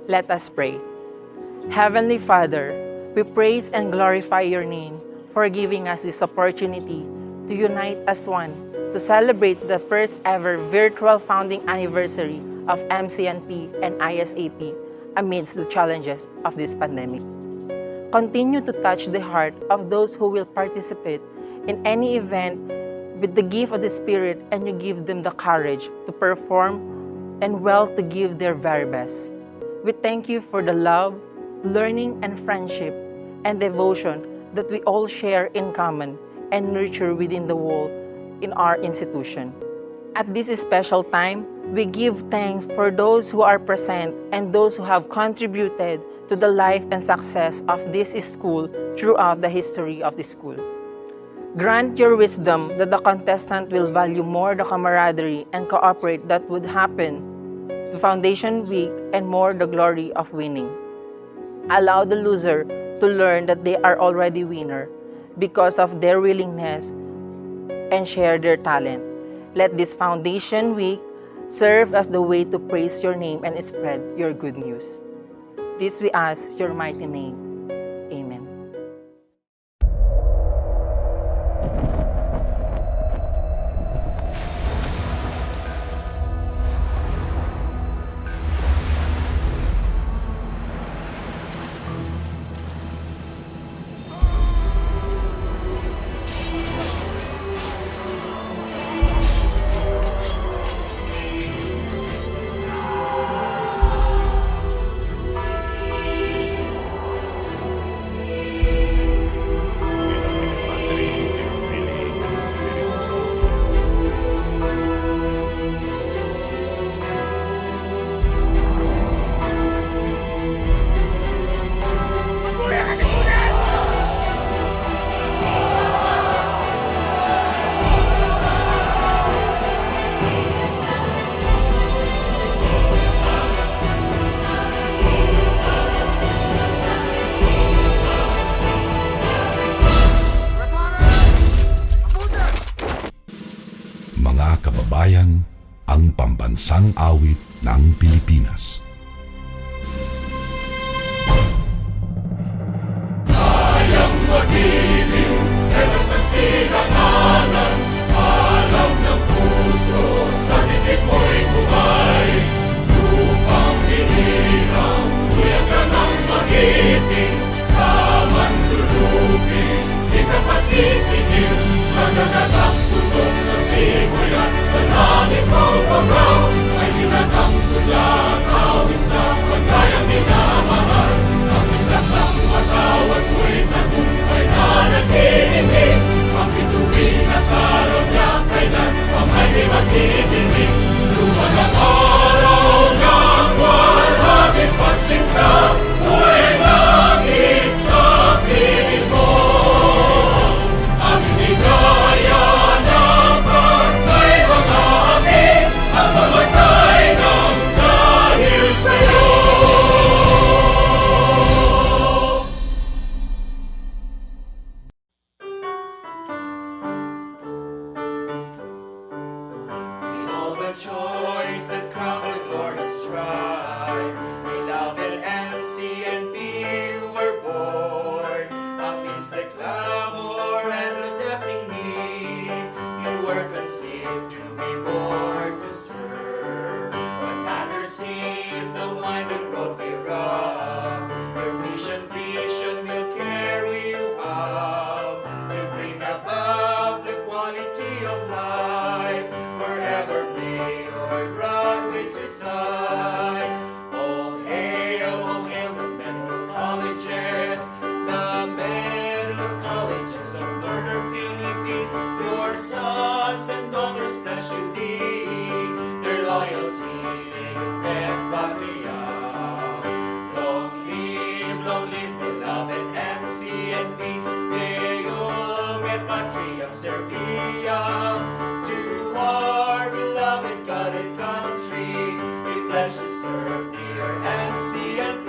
Let us pray. Heavenly Father, we praise and glorify your name for giving us this opportunity to unite as one to celebrate the first ever virtual founding anniversary of MCNP and ISAP amidst the challenges of this pandemic. Continue to touch the heart of those who will participate in any event with the gift of the Spirit, and you give them the courage to perform and to give their very best. We thank you for the love, learning, and friendship and devotion that we all share in common and nurture within the wall in our institution. At this special time, we give thanks for those who are present and those who have contributed to the life and success of this school throughout the history of the school. Grant your wisdom that the contestant will value more the camaraderie and cooperate that would happen the foundation week and more the glory of winning. Allow the loser to learn that they are already winner because of their willingness and share their talent. Let this foundation week serve as the way to praise your name and spread your good news. This we ask your mighty name. Amen. Mga kababayan, ang pambansang awit ng Pilipinas. Kayang magiliw, telas ng sinakanan, alam ng puso, sa dikit mo'y buhay. Lupang hinirang, kuya ka ng magiting, sa manluluping, di ka pasisikin, sa nagatak tutok sa simoy at sa langit mong pagaw, ay hinatang tula, kawit sa pagkayang minamahal. Ang isang ng matawad mo'y tagumpay na nag-iindig, ang bituin at araw niya kailan pang ay di magdidinig. Luman ang araw ng walhaging pagsinta, buhay langit sa piling mo. Ang inigaya ng pagkay mga api, ang mamatay ng dahil sa'yo. With all the joys that crown the glorious strife, we love and MCNP were born. Amidst the clamor and the deafening need, you were conceived to be born to serve. But not receive the winding road we rough. Your mission vision will carry you out to bring about the quality of life wherever may your graduates reside. All hail the medical colleges, the medical colleges of Northern Philippines. Your sons and daughters pledge to thee their loyalty, and patria. Long live, beloved MCNP, Deum et Patriam Serviam. To our beloved God and country, we pledge to serve dear MCNP.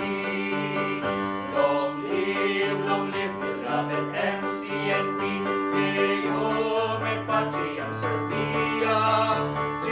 Long live, beloved MCNP, Deum et Patriam Serviam. To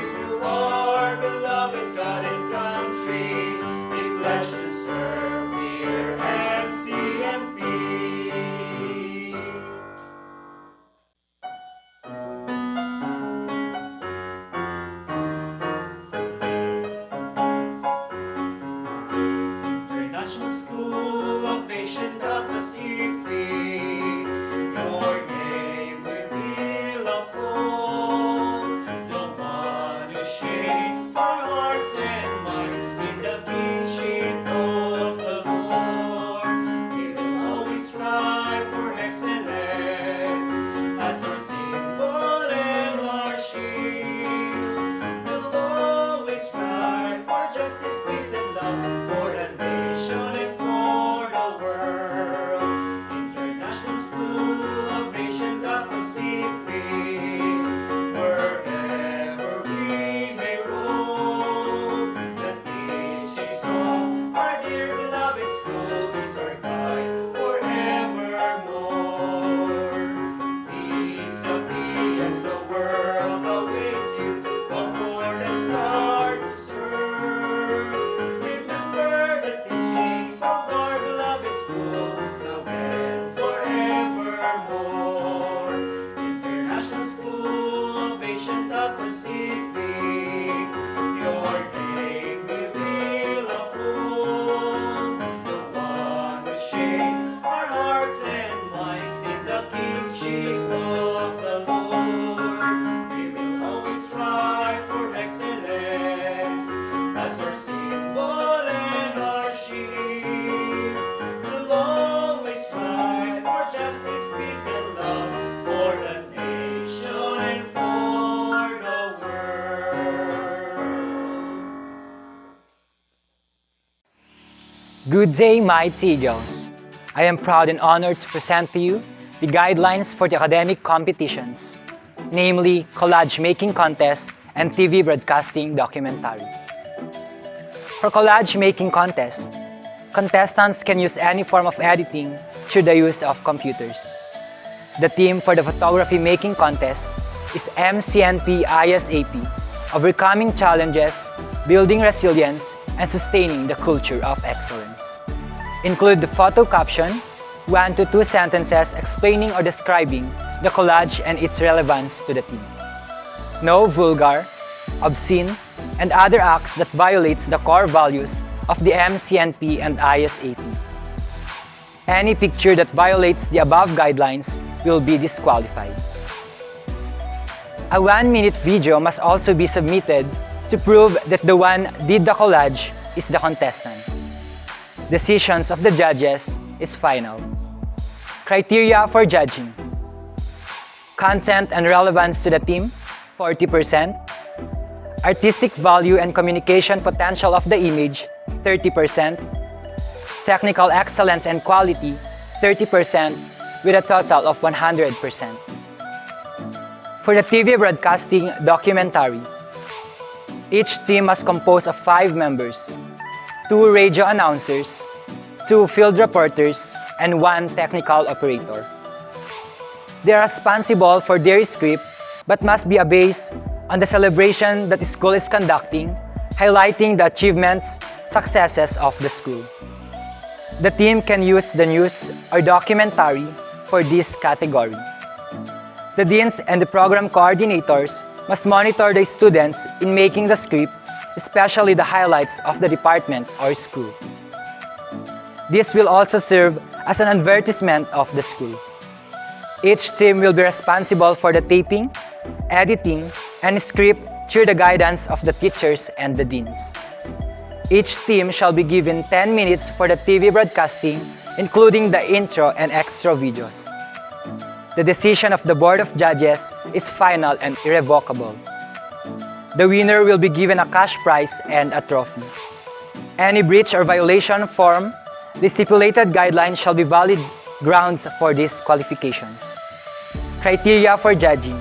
Good day, mighty Eagles. I am proud and honored to present to you the guidelines for the academic competitions, namely collage making contest and TV broadcasting documentary. For collage making contest, contestants can use any form of editing through the use of computers. The theme for the photography making contest is MCNP-ISAP, overcoming challenges, building resilience, and sustaining the culture of excellence. Include the photo caption, 1 to 2 sentences explaining or describing the collage and its relevance to the theme. No vulgar, obscene, and other acts that violates the core values of the MCNP and ISAP. Any picture that violates the above guidelines will be disqualified. A 1-minute video must also be submitted to prove that the one did the collage is the contestant. Decisions of the judges is final. Criteria for judging: content and relevance to the theme, 40%. Artistic value and communication potential of the image, 30%. Technical excellence and quality, 30%, with a total of 100%. For the TV broadcasting documentary, each team must compose of 5 members, 2 radio announcers, 2 field reporters, and 1 technical operator. They are responsible for their script but must be based on the celebration that the school is conducting, highlighting the achievements, successes of the school. The team can use the news or documentary for this category. The deans and the program coordinators must monitor the students in making the script, especially the highlights of the department or school. This will also serve as an advertisement of the school. Each team will be responsible for the taping, editing, and script through the guidance of the teachers and the deans. Each team shall be given 10 minutes for the TV broadcasting, including the intro and extra videos. The decision of the Board of Judges is final and irrevocable. The winner will be given a cash prize and a trophy. Any breach or violation form the stipulated guidelines shall be valid grounds for these qualifications. Criteria for judging: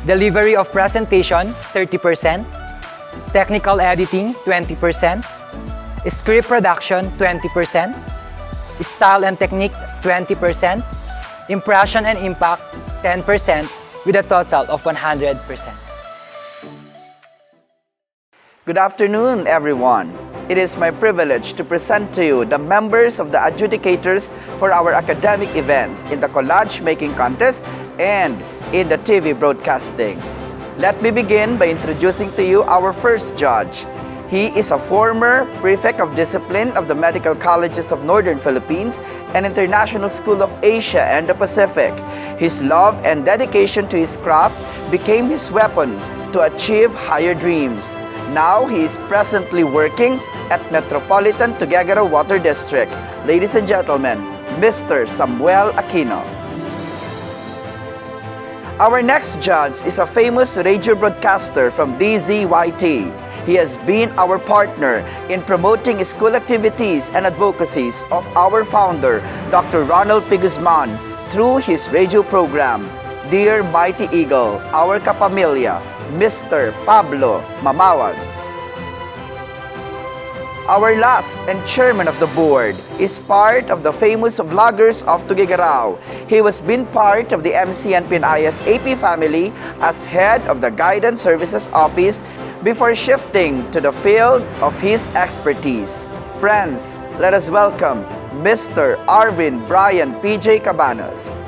delivery of presentation, 30%, technical editing, 20%, script production, 20%, style and technique, 20%, impression and impact, 10%, with a total of 100%. Good afternoon, everyone. It is my privilege to present to you the members of the adjudicators for our academic events in the collage making contest and in the TV broadcasting. Let me begin by introducing to you our first judge. He is a former Prefect of Discipline of the Medical Colleges of Northern Philippines and International School of Asia and the Pacific. His love and dedication to his craft became his weapon to achieve higher dreams. Now he is presently working at Metropolitan Tuguegarao Water District. Ladies and gentlemen, Mr. Samuel Aquino. Our next judge is a famous radio broadcaster from DZYT. He has been our partner in promoting school activities and advocacies of our founder, Dr. Ronald P. Guzman, through his radio program, Dear Mighty Eagle, Our Kapamilya, Mr. Pablo Mamawag. Our last and chairman of the board is part of the famous vloggers of Tuguegarao. He has been part of the MCNP and ISAP family as head of the Guidance Services Office before shifting to the field of his expertise. Friends, let us welcome Mr. Arvin Brian P.J. Cabanas.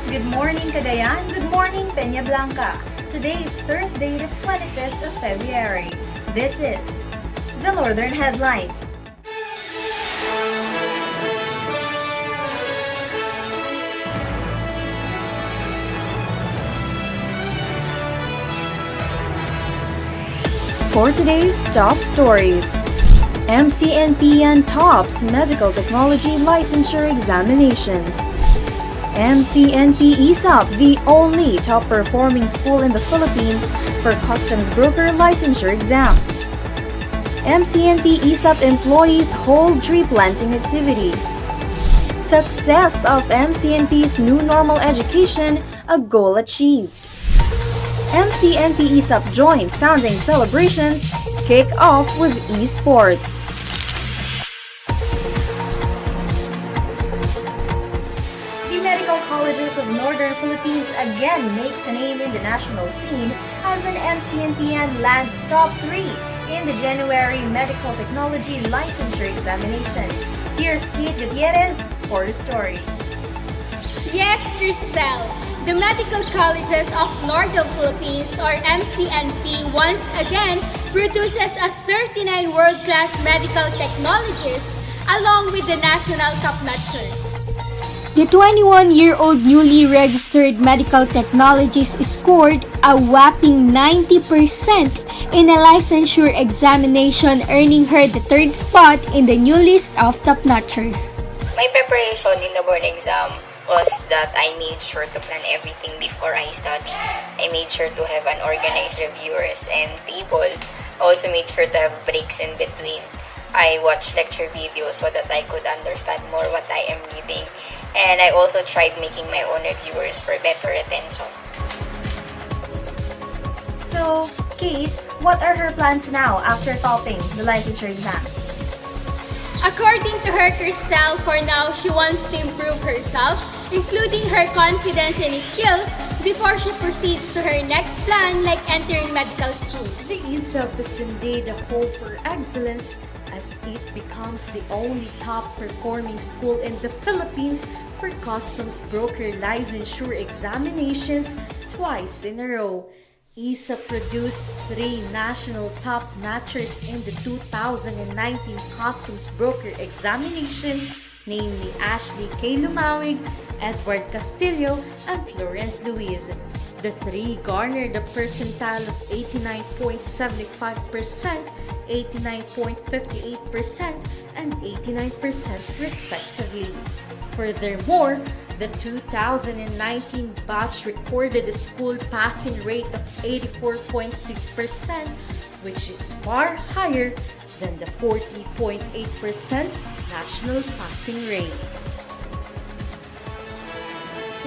Good morning, Cagayan. Good morning, Peña Blanca. Today is Thursday, the 25th of February. This is the Northern Headlines. For today's top stories, MCNP tops medical technology licensure examinations. MCNP-ISAP, the only top-performing school in the Philippines for customs broker licensure exams. MCNP-ISAP employees hold tree planting activity. Success of MCNP's new normal education, a goal achieved. MCNP-ISAP joint founding celebrations kick off with esports. The medical colleges of Northern Philippines again makes a name in the national scene as an MCNPN lands top 3 in the January Medical Technology Licensure Examination. Here's Kate Gutierrez for the story. Yes, Cristel. The Medical Colleges of Northern Philippines, or MCNP, once again produces a 39 world-class medical technologists along with the national top-notcher. The 21-year-old newly registered medical technologist scored a whopping 90% in a licensure examination, earning her the 3rd spot in the new list of top-notchers. My preparation in the board exam was that I made sure to plan everything before I study. I made sure to have an organized reviewers and table. Also made sure to have breaks in between. I watched lecture videos so that I could understand more what I am reading. And I also tried making my own reviewers for better retention. So, Kate, what are her plans now after topping the licensure exams? According to her, Cristel, for now, she wants to improve herself, including her confidence and skills, before she proceeds to her next plan like entering medical school. The ISAP is indeed a hope for excellence as it becomes the only top-performing school in the Philippines for customs broker licensure examinations twice in a row. ISAP produced 3 national top-notchers in the 2019 Customs Broker Examination, namely Ashley K. Lumawig, Edward Castillo, and Florence Luis. The 3 garnered a percentile of 89.75%, 89.58%, and 89% respectively. Furthermore, the 2019 batch recorded a school passing rate of 84.6%, which is far higher than the 40.8% national passing rate.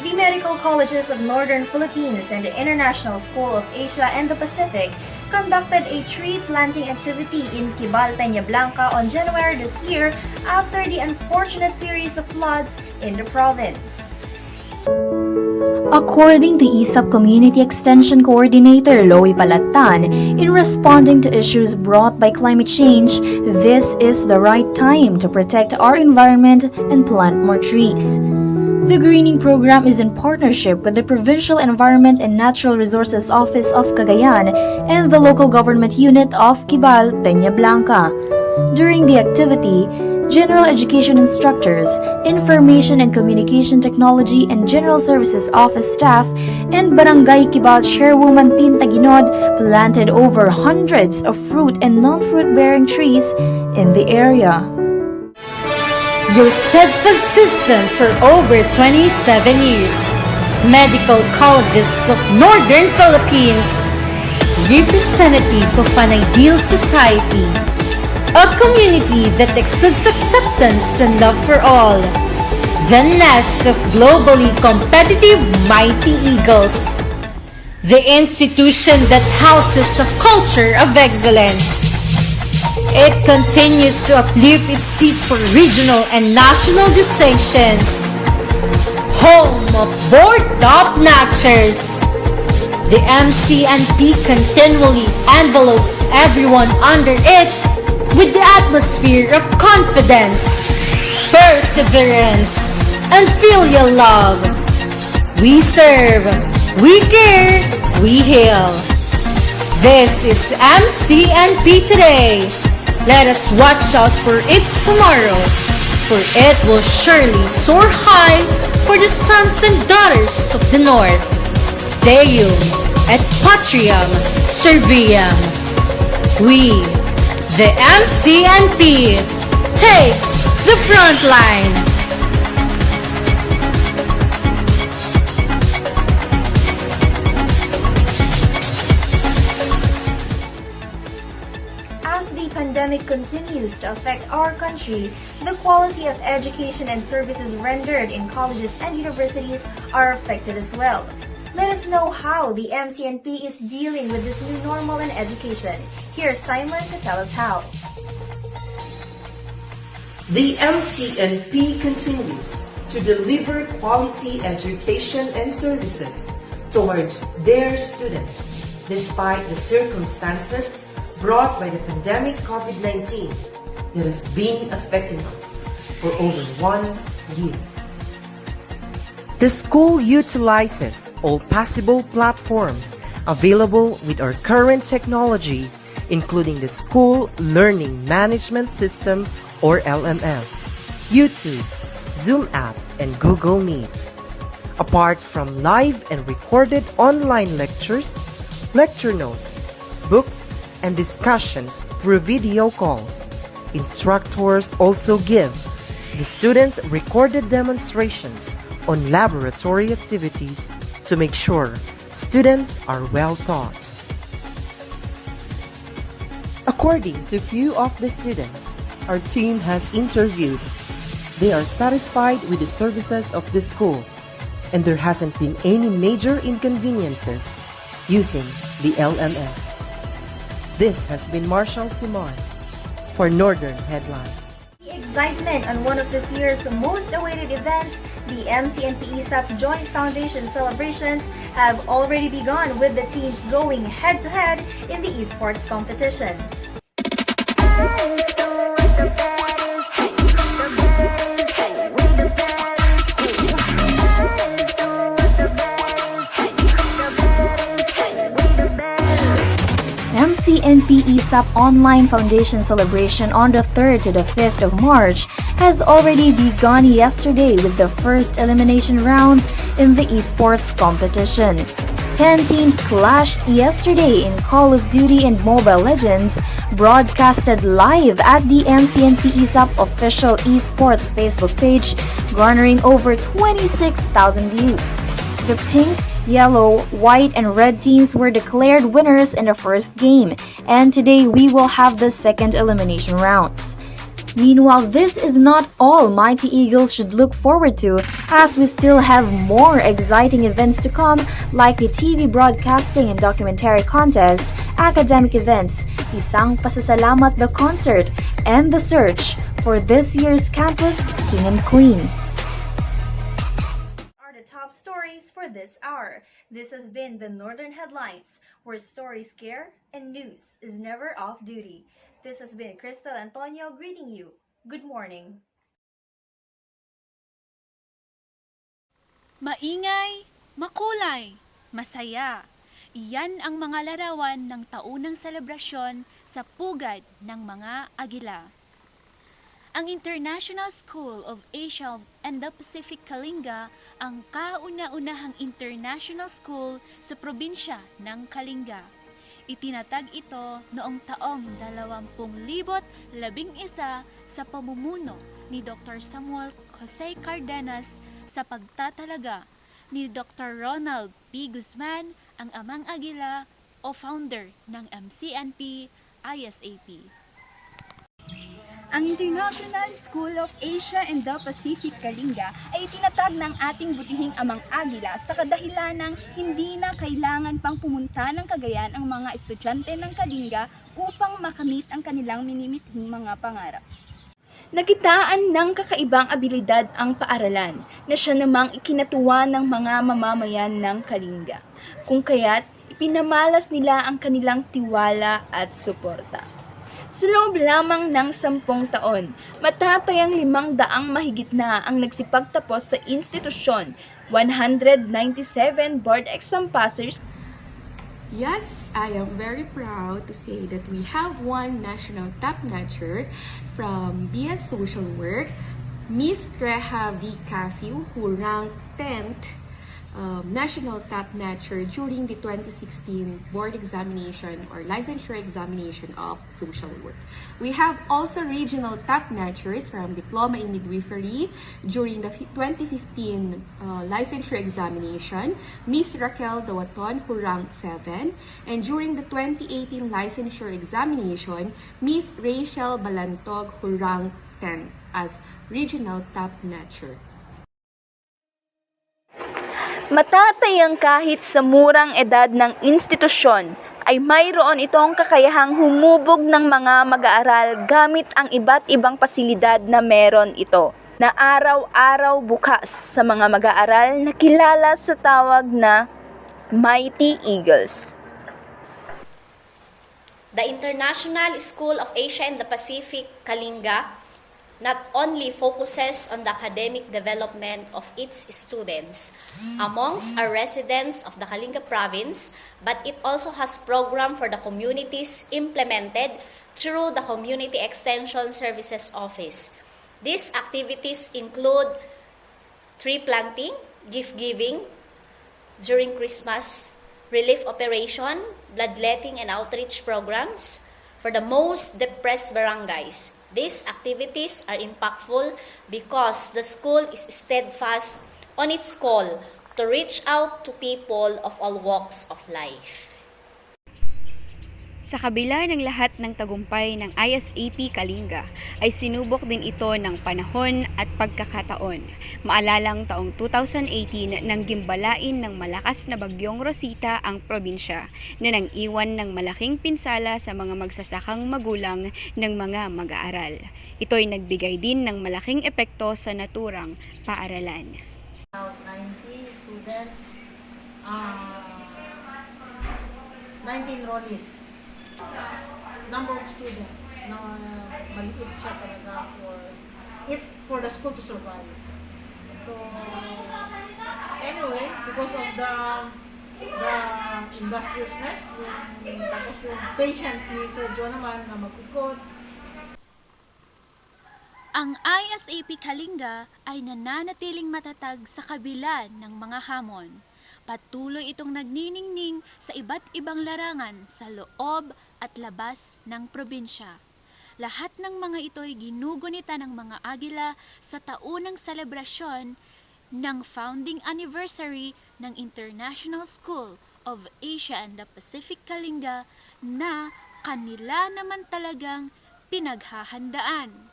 The Medical Colleges of Northern Philippines and the International School of Asia and the Pacific conducted a tree planting activity in Kibal, Peña Blanca on January this year after the unfortunate series of floods in the province. According to ISAP Community Extension Coordinator Loie Palatan, in responding to issues brought by climate change, this is the right time to protect our environment and plant more trees. The greening program is in partnership with the Provincial Environment and Natural Resources Office of Cagayan and the local government unit of Kibal, Peña Blanca. During the activity, general education instructors, information and communication technology and general services office staff, and Barangay Kibal Chairwoman Tin Taginod planted over hundreds of fruit and non-fruit-bearing trees in the area. Your steadfast system for over 27 years. Medical Colleges of Northern Philippines. Representative of an ideal society. A community that exudes acceptance and love for all. The nest of globally competitive mighty eagles. The institution that houses a culture of excellence. It continues to uplift its seat for regional and national distinctions. Home of 4 top-notchers. The MCNP continually envelopes everyone under it with the atmosphere of confidence, perseverance, and filial love. We serve, we care, we heal. This is MCNP Today. Let us watch out for its tomorrow, for it will surely soar high for the sons and daughters of the North. Deum et Patriam Serviam. We, the MCNP, takes the front line. As the pandemic continues to affect our country, the quality of education and services rendered in colleges and universities are affected as well. Let us know how the MCNP is dealing with this new normal in education. Here's Simon to tell us how. The MCNP continues to deliver quality education and services towards their students despite the circumstances brought by the pandemic COVID-19 that has been affecting us for over 1 year. The school utilizes all possible platforms available with our current technology, including the School Learning Management System or LMS, YouTube, Zoom app, and Google Meet. Apart from live and recorded online lectures, lecture notes, books, and discussions through video calls, instructors also give the students recorded demonstrations on laboratory activities to make sure students are well taught. According to few of the students our team has interviewed, they are satisfied with the services of the school, and there hasn't been any major inconveniences using the LMS. This has been Marshall Simon for Northern Headlines. The excitement on one of this year's most awaited events, the MCNP-ISAP Joint Foundation celebrations, have already begun with the teams going head-to-head in the esports competition. MCNP-ISAP Online Foundation celebration on the 3rd to the 5th of March has already begun yesterday with the first elimination rounds in the esports competition. 10 teams clashed yesterday in Call of Duty and Mobile Legends, broadcasted live at the MCNP-ISAP official esports Facebook page, garnering over 26,000 views. The pink, yellow, white, and red teams were declared winners in the first game, and today we will have the second elimination rounds. Meanwhile, this is not all Mighty Eagles should look forward to, as we still have more exciting events to come, like the TV broadcasting and documentary contest, academic events, Isang Pasasalamat the concert, and the search for this year's campus King and Queen. Are the top stories for this hour. This has been the Northern Headlines, where stories care and news is never off duty. This has been Crystal Antonio greeting you. Good morning. Maingay, makulay, masaya. Iyan ang mga larawan ng taunang selebrasyon sa pugad ng mga agila. Ang International School of Asia and the Pacific Kalinga ang kauna-unahang international school sa probinsya ng Kalinga. Itinatag ito noong taong 2011 sa pamumuno ni Dr. Samuel Jose Cardenas sa pagtatalaga ni Dr. Ronald P. Guzman, ang amang agila o founder ng MCNP-ISAP. Ang International School of Asia and the Pacific Kalinga ay itinatag ng ating butihing amang agila sa kadahilan ng hindi na kailangan pang pumunta ng Cagayan ang mga estudyante ng Kalinga upang makamit ang kanilang minimithing mga pangarap. Nakitaan ng kakaibang abilidad ang paaralan na siya namang ikinatuwa ng mga mamamayan ng Kalinga, kung kaya't ipinamalas nila ang kanilang tiwala at suporta. Sa loob lamang ng 10 taon, matatayang 500 mahigit na ang nagsipagtapos sa institusyon, 197 board exam passers. Yes, I am very proud to say that we have one national top-notcher from BS Social Work, Miss Reha V. Casio, who ranked 10th national top-notcher during the 2016 board examination or licensure examination of social work. We have also regional top-notchers from Diploma in Midwifery during the 2015 licensure examination, Miss Raquel Dawaton, who ranked 7, and during the 2018 licensure examination, Miss Rachel Balantog, who ranked 10 as regional top-notcher. Matatayang kahit sa murang edad ng institusyon ay mayroon itong kakayahang humubog ng mga mag-aaral gamit ang iba't ibang pasilidad na meron ito, na araw-araw bukas sa mga mag-aaral na kilala sa tawag na Mighty Eagles. The International School of Asia and the Pacific, Kalinga, not only focuses on the academic development of its students amongst our residents of the Kalinga province, but it also has program for the communities implemented through the Community Extension Services Office. These activities include tree planting, gift giving during Christmas, relief operation, bloodletting and outreach programs for the most depressed barangays. These activities are impactful because the school is steadfast on its call to reach out to people of all walks of life. Sa kabila ng lahat ng tagumpay ng ISAP Kalinga, ay sinubok din ito ng panahon at pagkakataon. Maalalang taong 2018 nang gimbalain ng malakas na bagyong Rosita ang probinsya na nang iwan ng malaking pinsala sa mga magsasakang magulang ng mga mag-aaral. Ito'y nagbigay din ng malaking epekto sa naturang paaralan. 90 students, 19 enrollees. Number of students na maliit siya talaga for the school to survive. So anyway, because of the industriousness, tapos yung patience ni Sir John naman na mag-ikot. Ang ISAP Kalinga ay nananatiling matatag sa kabila ng mga hamon. Patuloy itong nagniningning sa iba't ibang larangan sa loob at labas ng probinsya. Lahat ng mga ito'y ginugunita ng mga agila sa taunang selebrasyon ng founding anniversary ng International School of Asia and the Pacific Kalinga na kanila naman talagang pinaghahandaan.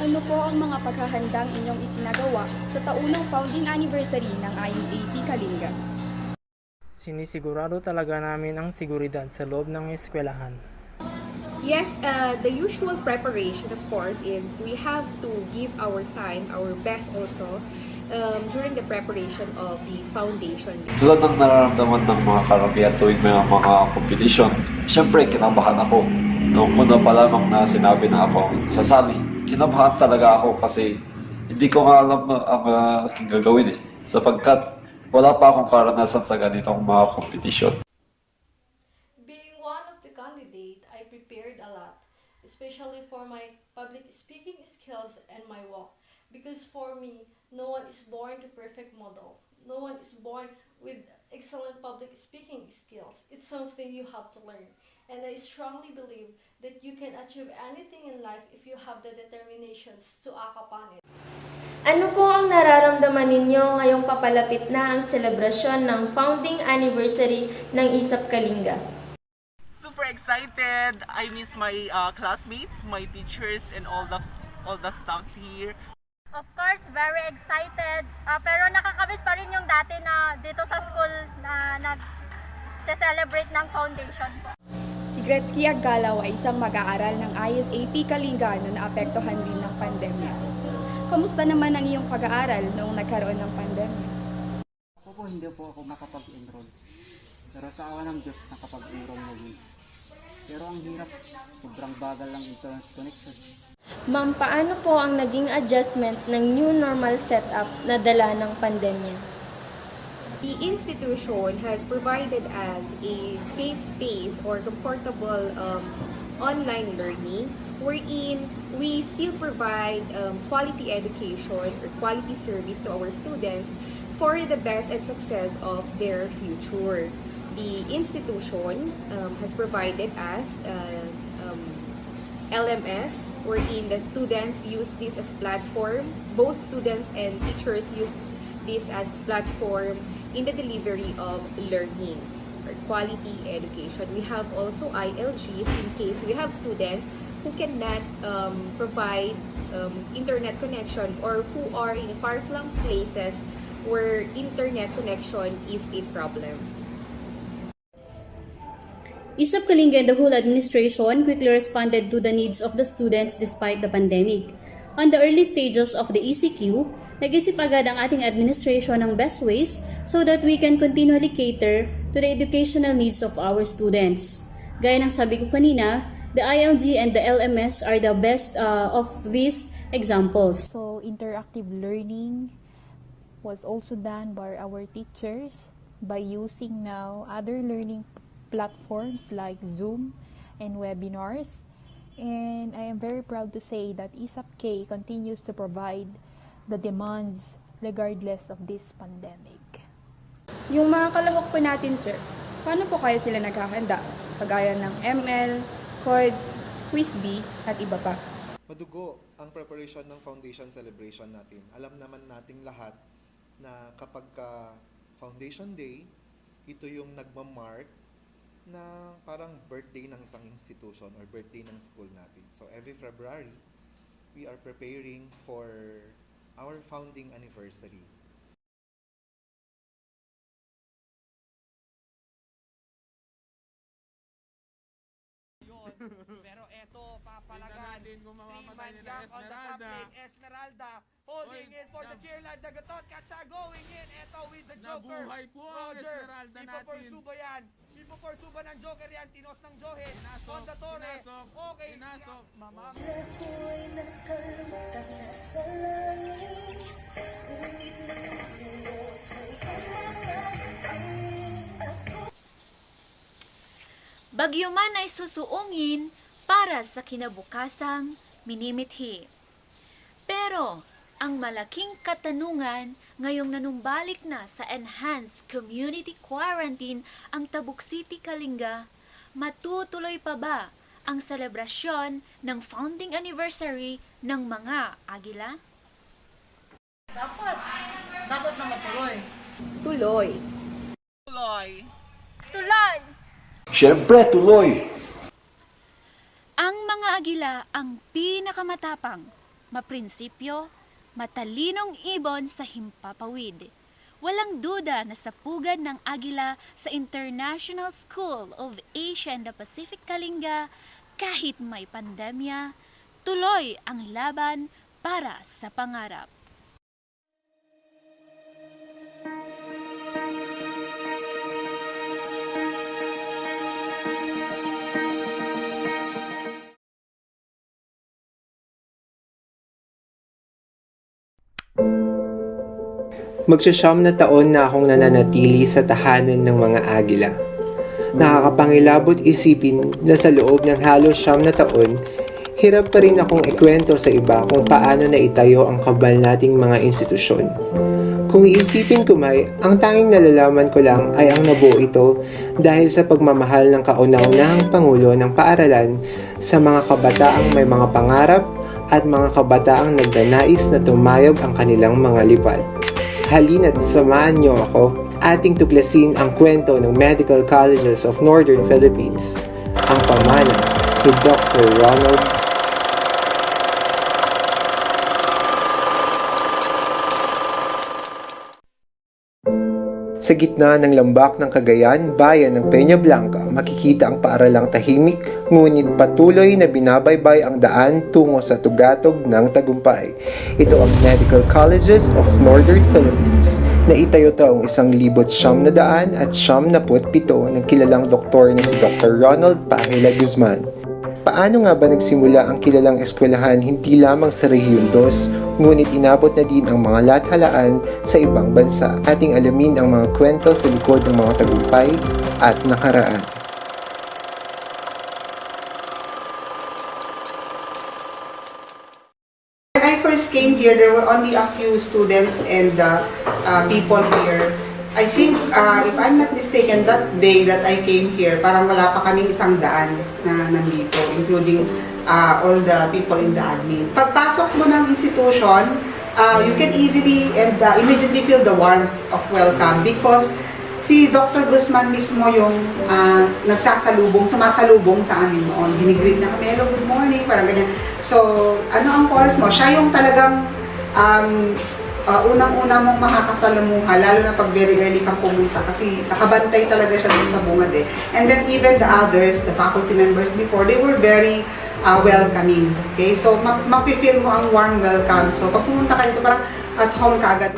Ano po ang mga paghahandang inyong isinagawa sa taunang founding anniversary ng ISAP Kalinga? Sinisigurado talaga namin ang seguridad sa loob ng eskwelahan. Yes, the usual preparation of course is we have to give our time, our best also during the preparation of the foundation. Tulad ng nararamdaman ng mga karamihan tuwing may mga competition, syempre kinabahan ako. Noong una pa lamang na sinabi na ako sasali, kinabahan talaga ako kasi hindi ko nga alam ang aking gagawin sapagkat wala pa akong karanasan sa ganitong mga kompetisyon. Being one of the candidate, I prepared a lot, especially for my public speaking skills and my walk. Because for me, no one is born the perfect model. No one is born with excellent public speaking skills. It's something you have to learn. And I strongly believe that you can achieve anything in life if you have the determinations to act upon it. Ano po ang nararamdaman ninyo ngayong papalapit na ang selebrasyon ng founding anniversary ng ISAP Kalinga? Super excited! I miss my classmates, my teachers, and all the staffs here. Of course, very excited. Pero nakakamiss pa rin yung dati na dito sa school na nag-celebrate ng foundation po. Si Gretzky Aggalaw ay isang mag-aaral ng ISAP Kalinga na naapektuhan din ng pandemya. Kamusta naman ang iyong pag-aaral noong nagkaroon ng pandemya? Ako po hindi po ako makapag-enroll. Pero sa awa ng Diyos nakapag-enroll muli. Pero ang hirap, sobrang bagal ng internet connection. Ma'am, paano po ang naging adjustment ng new normal setup na dala ng pandemya? The institution has provided us a safe space or comfortable online learning wherein we still provide quality education or quality service to our students for the best and success of their future. The institution has provided us LMS wherein the students use this as platform. Both students and teachers use this as platform in the delivery of learning or quality education. We have also ILGs in case we have students who cannot provide internet connection or who are in far-flung places where internet connection is a problem. ISAP Kalinga and the whole administration quickly responded to the needs of the students despite the pandemic. On the early stages of the ECQ, nag-isip agad ang ating administration ng best ways so that we can continually cater to the educational needs of our students. Gaya ng sabi ko kanina, the ILG and the LMS are the best of these examples. So, interactive learning was also done by our teachers by using now other learning platforms like Zoom and webinars. And I am very proud to say that ISAP-K continues to provide the demands regardless of this pandemic. Yung mga kalahok po natin, sir, paano po kaya sila naghahanda? Kagaya ng ML, COD, Quiz-B, at iba pa. Madugo ang preparation ng foundation celebration natin. Alam naman nating lahat na kapag Foundation Day, ito yung nagmamark na parang birthday ng isang institution or birthday ng school natin. So every February, we are preparing for our founding anniversary. Pero eto, papalagan. 3-man jump on the top lane. Esmeralda holding in for the cheerline. Dagatot, Katsa going in. Eto with the Joker. Nabuhay po ang Roger, Esmeralda natin. Ipopursuba yan. Ipopursuba ng Joker yan. Tinos ng Johe. On the Torre. Okay. Pinasok. Mama. Bagyo man ay susuungin para sa kinabukasang minimithi. Pero ang malaking katanungan ngayong nanumbalik na sa Enhanced Community Quarantine ang Tabuk City, Kalinga, matutuloy pa ba ang selebrasyon ng founding anniversary ng mga Agila? Dapat na matuloy. Tuloy. Tuloy. Tuloy! Siyempre, tuloy! Ang mga Agila ang pinakamatapang, maprinsipyo, matalinong ibon sa himpapawid. Walang duda na sa pugad ng Agila sa International School of Asia and the Pacific, Kalinga, kahit may pandemya, tuloy ang laban para sa pangarap. Magsasyam na taon na akong nananatili sa tahanan ng mga Agila. Nakakapangilabot isipin na sa loob ng halos 9 na taon, hirap pa rin akong ikwento sa iba kung paano naitayo ang kabal nating mga institusyon. Kung iisipin ko may, ang tanging nalalaman ko lang ay ang nabuo ito dahil sa pagmamahal ng kauna-unahang Pangulo ng Paaralan sa mga kabataang may mga pangarap at mga kabataang nagnanais na tumayog ang kanilang mga lipad. Halina't samahan niyo ako ating tuklasin ang kwento ng Medical Colleges of Northern Philippines, ang pamana ni Dr. Ronald. Sa gitna ng lambak ng Cagayan, bayan ng Peña Blanca, makikita ang paaralang tahimik, ngunit patuloy na binabaybay ang daan tungo sa tugatog ng tagumpay. Ito ang Medical Colleges of Northern Philippines na itayo taong 1997 ng kilalang doktor na si Dr. Ronald Pahela Guzman. Paano nga ba nagsimula ang kilalang eskwelahan hindi lamang sa Rehiyon 2, ngunit inabot na din ang mga lathalaan sa ibang bansa? Ating alamin ang mga kwento sa likod ng mga tagumpay at nakaraan. When I first came here, there were only a few students and people here. I think, if I'm not mistaken, that day that I came here, parang wala pa kaming 100 na nandito, including all the people in the admin. Pagpasok mo ng institution, you can easily and immediately feel the warmth of welcome because si Dr. Guzman mismo yung sumasalubong sa amin noon. Ginigreet na kami, hello, good morning, parang ganyan. So, ano ang course mo? Siya yung talagang unang-una mong makakasalamuha, lalo na pag very early kang pumunta kasi nakabantay talaga siya dun sa bungad eh. And then even the others, the faculty members before, they were very welcoming. Okay? So, mapifeel mo ang warm welcome. So, pag pumunta ka dito, parang at home ka agad.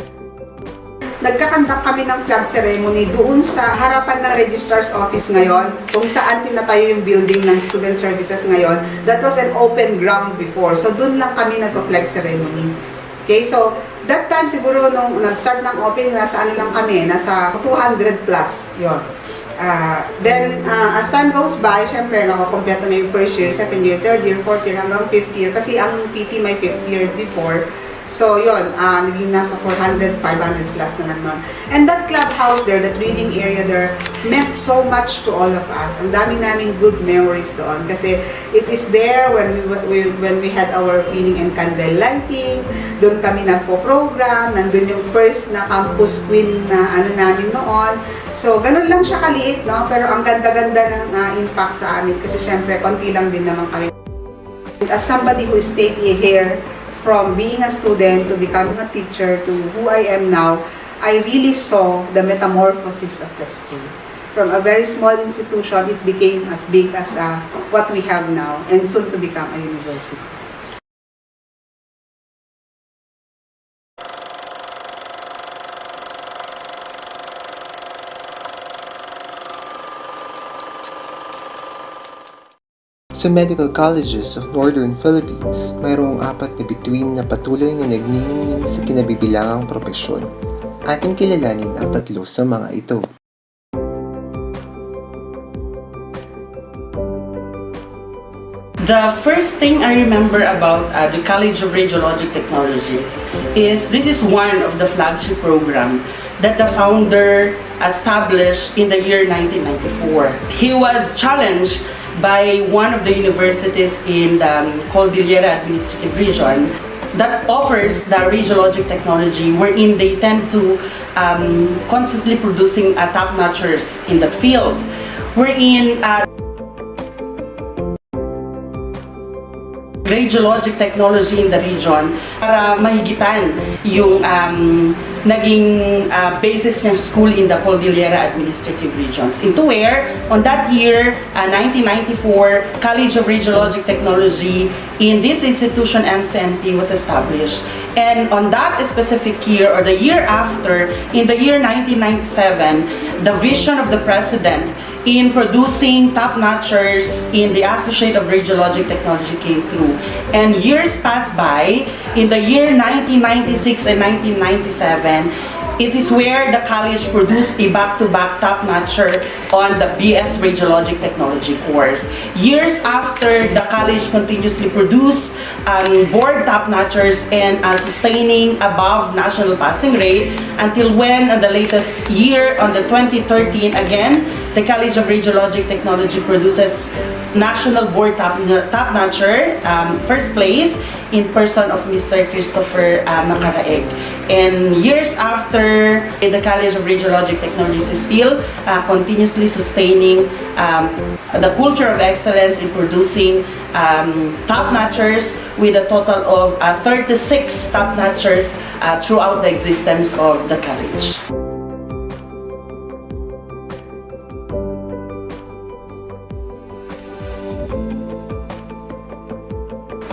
Nagkakandak kami ng flag ceremony doon sa harapan ng Registrar's Office ngayon, kung saan tinatayo yung building ng Student Services ngayon. That was an open ground before. So, doon lang kami nag-flag ceremony. Okay, so that time siguro nung nag-start ng opening, nasa ano lang kami, nasa 200 plus, yun. Then, as time goes by, syempre, nakakompleto na yung first year, second year, third year, fourth year, hanggang fifth year, kasi ang PT may fifth year before. So, yun, naging nasa 400, 500 plus na lang nun. And that clubhouse there, that reading area there, meant so much to all of us. Ang daming good memories doon. Kasi it is there when we had our feeding and candle lighting. Doon kami nagpo-program. Nandun yung first na campus queen na ano namin noon. So, ganun lang siya kaliit, no? Pero ang ganda-ganda ng impact sa amin. Kasi syempre, konti lang din naman kami. As somebody who stayed here, from being a student to becoming a teacher to who I am now, I really saw the metamorphosis of the school. From a very small institution, it became as big as what we have now, and soon to become a university. Sa Medical Colleges of Northern Philippines, mayroong 4 na bituin na patuloy na nagniningning sa kinabibilangang propesyon. Ating kilalanin ang 3 sa mga ito. The first thing I remember about the College of Radiologic Technology is this is one of the flagship program that the founder established in the year 1994. He was challenged by one of the universities in the Cordillera Administrative Region that offers the radiologic technology wherein they tend to constantly producing top-notchers in the field wherein radiologic technology in the region para mahigitan yung naging basis ng school in the Cordillera Administrative Regions. Into where, on that year, 1994, College of Radiologic Technology in this institution, MCNP, was established. And on that specific year, or the year after, in the year 1997, the vision of the President in producing top-notchers in the Associate of Radiologic Technology came through. And years passed by, in the year 1996 and 1997, it is where the college produced a back-to-back top-notcher on the BS Radiologic Technology course. Years after, the college continuously produced board top-notchers and sustaining above national passing rate until when, on the latest year, on the 2013, again, the College of Radiologic Technology produces national board top-notcher, first place, in person of Mr. Christopher Macaraeg. And years after, the College of Radiologic Technology is still continuously sustaining the culture of excellence in producing top-notchers with a total of 36 top-notchers throughout the existence of the college.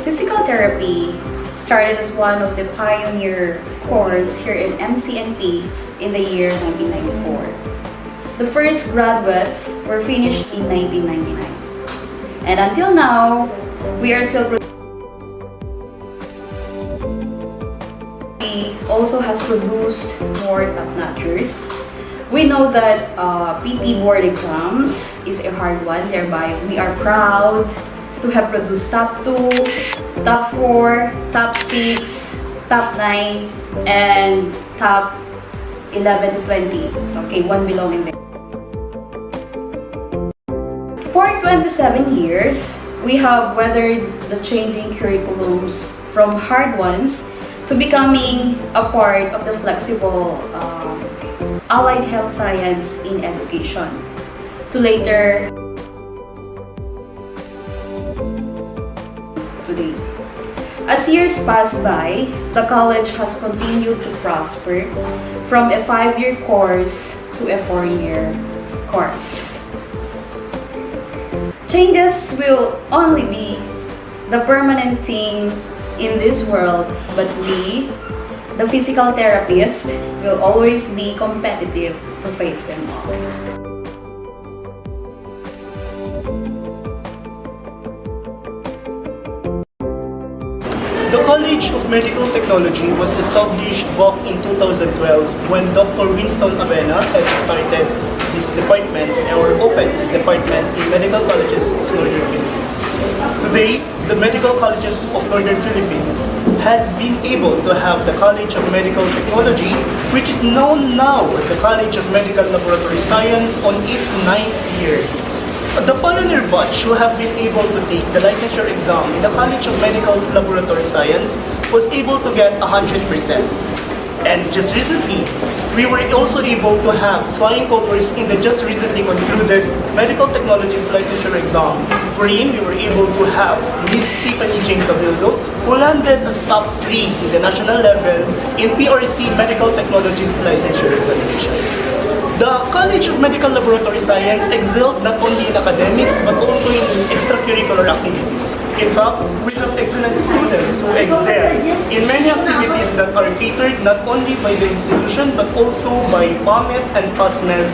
Physical therapy started as one of the pioneer course here in MCNP in the year 1994. The first graduates were finished in 1999. And until now, we are still also has produced more top-notchers. We know that PT board exams is a hard one, thereby we are proud to have produced top 2, top 4, top 6, top 9, and top 11 to 20. Okay, one belonging there. For 27 years, we have weathered the changing curriculums from hard ones to becoming a part of the flexible allied health science in education, to later today. As years pass by, the college has continued to prosper from a 5-year course to a 4-year course. Changes will only be the permanent thing in this world, but we, the physical therapist, will always be competitive to face them all. The College of Medical Technology was established back in 2012 when Dr. Winston Avena has started this department or opened this department in Medical Colleges of Northern Philippines. Today, the Medical Colleges of Northern Philippines has been able to have the College of Medical Technology, which is known now as the College of Medical Laboratory Science, on its 9th year. The pioneer batch who have been able to take the licensure exam in the College of Medical Laboratory Science was able to get 100%. And just recently, we were also able to have flying colors in the just recently concluded Medical Technologies licensure exam, wherein we were able to have Miss Tiffany Jane Cabildo, who landed as top 3 in the national level in PRC Medical Technologies licensure examination. The College of Medical Laboratory Science excelled not only in academics but also in extracurricular activities. In fact, we have excellent students who excel in many activities that are catered not only by the institution but also by PAMET and PASMED,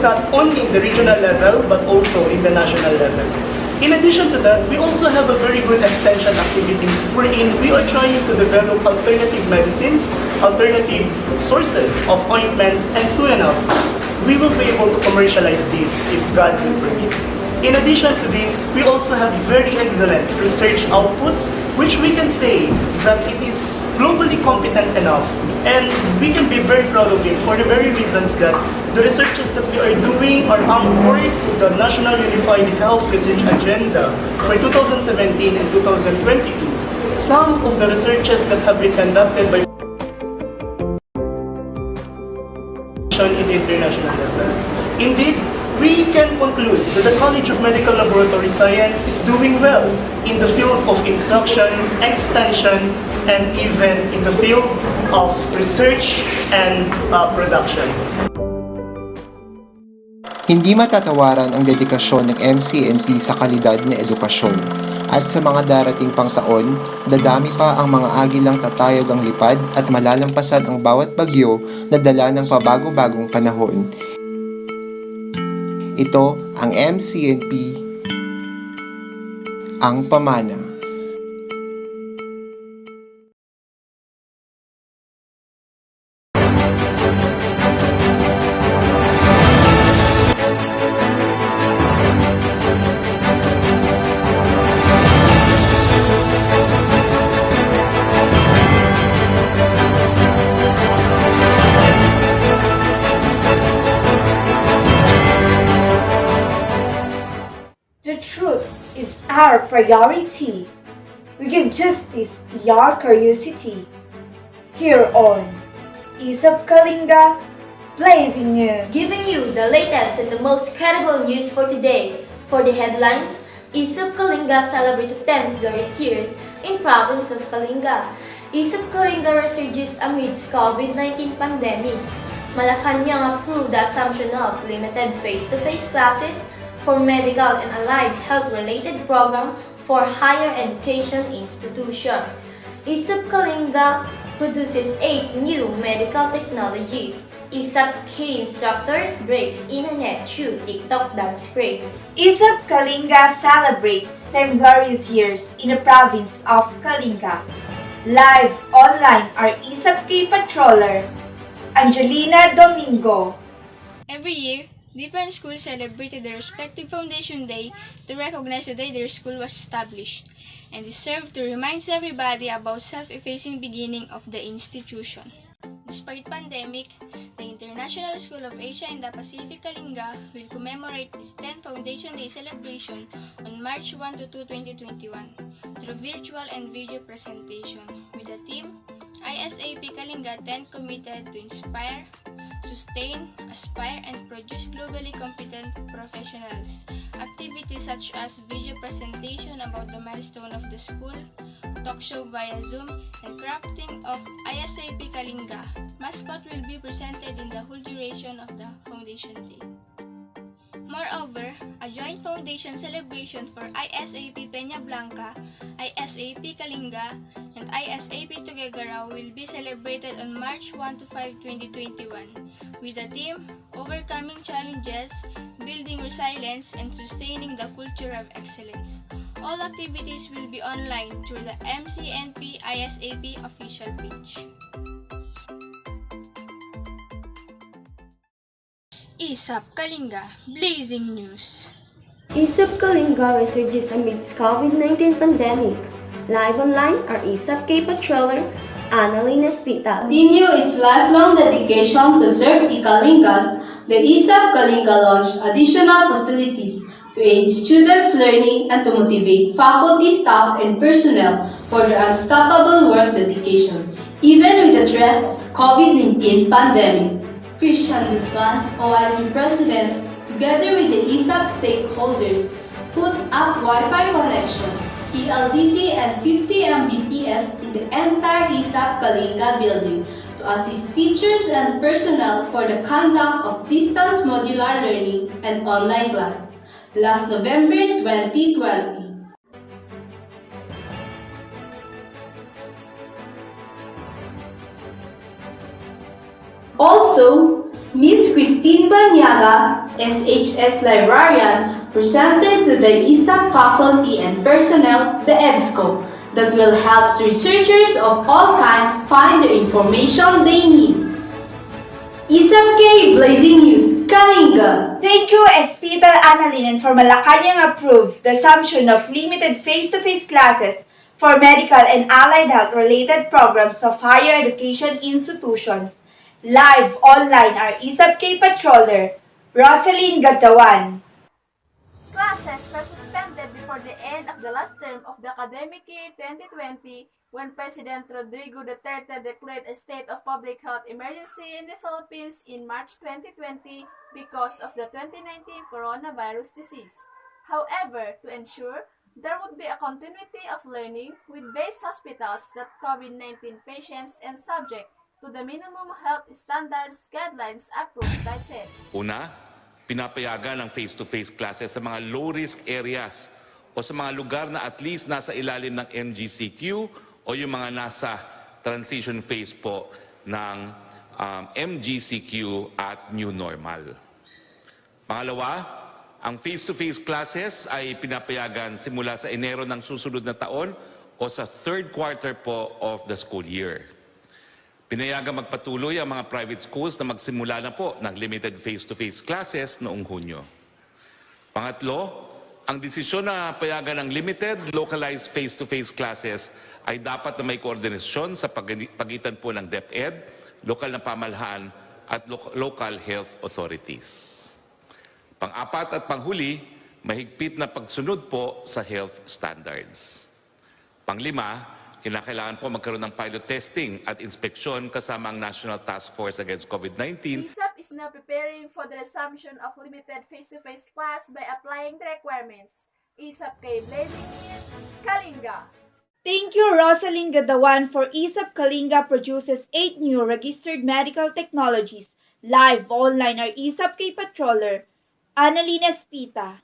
not only in the regional level but also in the national level. In addition to that, we also have a very good extension activities wherein we are trying to develop alternative medicines, alternative sources of ointments, and soon enough, we will be able to commercialize this if God will permit. In addition to this, we also have very excellent research outputs, which we can say that it is globally competent enough, and we can be very proud of it for the very reasons that the researches that we are doing are anchored to the National Unified Health Research Agenda for 2017 and 2022. Some of the researches that have been conducted by in the international level. Indeed, we can conclude that the College of Medical Laboratory Science is doing well in the field of instruction, extension, and even in the field of research and production. Hindi matatawaran ang dedikasyon ng MCNP sa kalidad na edukasyon. At sa mga darating pang taon, dadami pa ang mga agilang tatayog ang lipad at malalampasan ang bawat bagyo na dala ng pabago-bagong panahon. Ito ang MCNP, ang pamana. Our priority. We give justice to your curiosity. Here on ISAP Kalinga, blazing news. Giving you the latest and the most credible news for today. For the headlines, ISAP Kalinga celebrated 10th glorious years in province of Kalinga. ISAP Kalinga resurges amidst COVID-19 pandemic. Malacanang approved the assumption of limited face-to-face classes for medical and allied health-related program for higher education institution. ISAP Kalinga produces 8 new medical technologies. ISAP K instructors breaks internet through TikTok dance craze. ISAP Kalinga celebrates 10 glorious years in the province of Kalinga. Live online are ISAP K patroller, Angelina Domingo. Every year, different schools celebrated their respective Foundation Day to recognize the day their school was established, and this served to remind everybody about self-effacing beginning of the institution. Despite pandemic, the International School of Asia and the Pacific Kalinga will commemorate its 10th Foundation Day celebration on March 1 to 2, 2021 through virtual and video presentation with the theme ISAP Kalinga 10 committed to inspire, sustain, aspire, and produce globally competent professionals. Activities such as video presentation about the milestone of the school, talk show via Zoom, and crafting of ISAP Kalinga mascot will be presented in the whole duration of the Foundation Day. Moreover, a joint foundation celebration for ISAP Peña Blanca, ISAP Kalinga, and ISAP Tuguegarao will be celebrated on March 1 to 5, 2021 with the theme Overcoming Challenges, Building Resilience, and Sustaining the Culture of Excellence. All activities will be online through the MCNP-ISAP official page. ISAP Kalinga, Blazing News. ISAP Kalinga resurges amidst COVID-19 pandemic. Live online are ISAP K patroller, Annalyn Hospital. Continue its lifelong dedication to serve Kalingas, the ISAP Kalinga launched additional facilities to aid students' learning and to motivate faculty, staff, and personnel for their unstoppable work dedication, even with the threat of the COVID-19 pandemic. Christian Guzman, OIC President, together with the ISAP stakeholders, put up Wi-Fi connection, PLDT, and 50 Mbps in the entire ISAP Kalinga building to assist teachers and personnel for the conduct of distance modular learning and online class last November 2020. Also, Ms. Christine Banyaga, SHS Librarian, presented to the ISAP faculty and personnel the EBSCO that will help researchers of all kinds find the information they need. ISAP K Blazing News, Kalinga. Thank you, Hospital Annalyn, for Malacanang approved the assumption of limited face-to-face classes for medical and allied health-related programs of higher education institutions. Live online are ISAP K patroller, Rosalyn Gatawan. Classes were suspended before the end of the last term of the academic year 2020 when President Rodrigo Duterte declared a state of public health emergency in the Philippines in March 2020 because of the 2019 coronavirus disease. However, to ensure there would be a continuity of learning with base hospitals that COVID-19 patients and subject to the minimum health standards guidelines approved by CHED. Una, pinapayagan ang face-to-face classes sa mga low-risk areas o sa mga lugar na at least nasa ilalim ng MGCQ o yung mga nasa transition phase po ng MGCQ at New Normal. Pangalawa, ang face-to-face classes ay pinapayagan simula sa Enero ng susunod na taon o sa third quarter po of the school year. Pinayagan magpatuloy ang mga private schools na magsimula na po ng limited face-to-face classes noong Hunyo. Pangatlo, ang desisyon na payagan ng limited localized face-to-face classes ay dapat na may koordinasyon sa pagitan po ng DepEd, lokal na pamahalaan at local health authorities. Pang-apat at panghuli, mahigpit na pagsunod po sa health standards. Panglima, kinakailangan po magkaroon ng pilot testing at inspeksyon kasama ang National Task Force Against COVID-19. ISAP is now preparing for the resumption of limited face-to-face class by applying the requirements. ISAP K Blazing News, Kalinga. Thank you, Rosalyn Gadawan, for ISAP Kalinga produces 8 new registered medical technologies. Live online are ISAP K patroller, Annalyn Espita.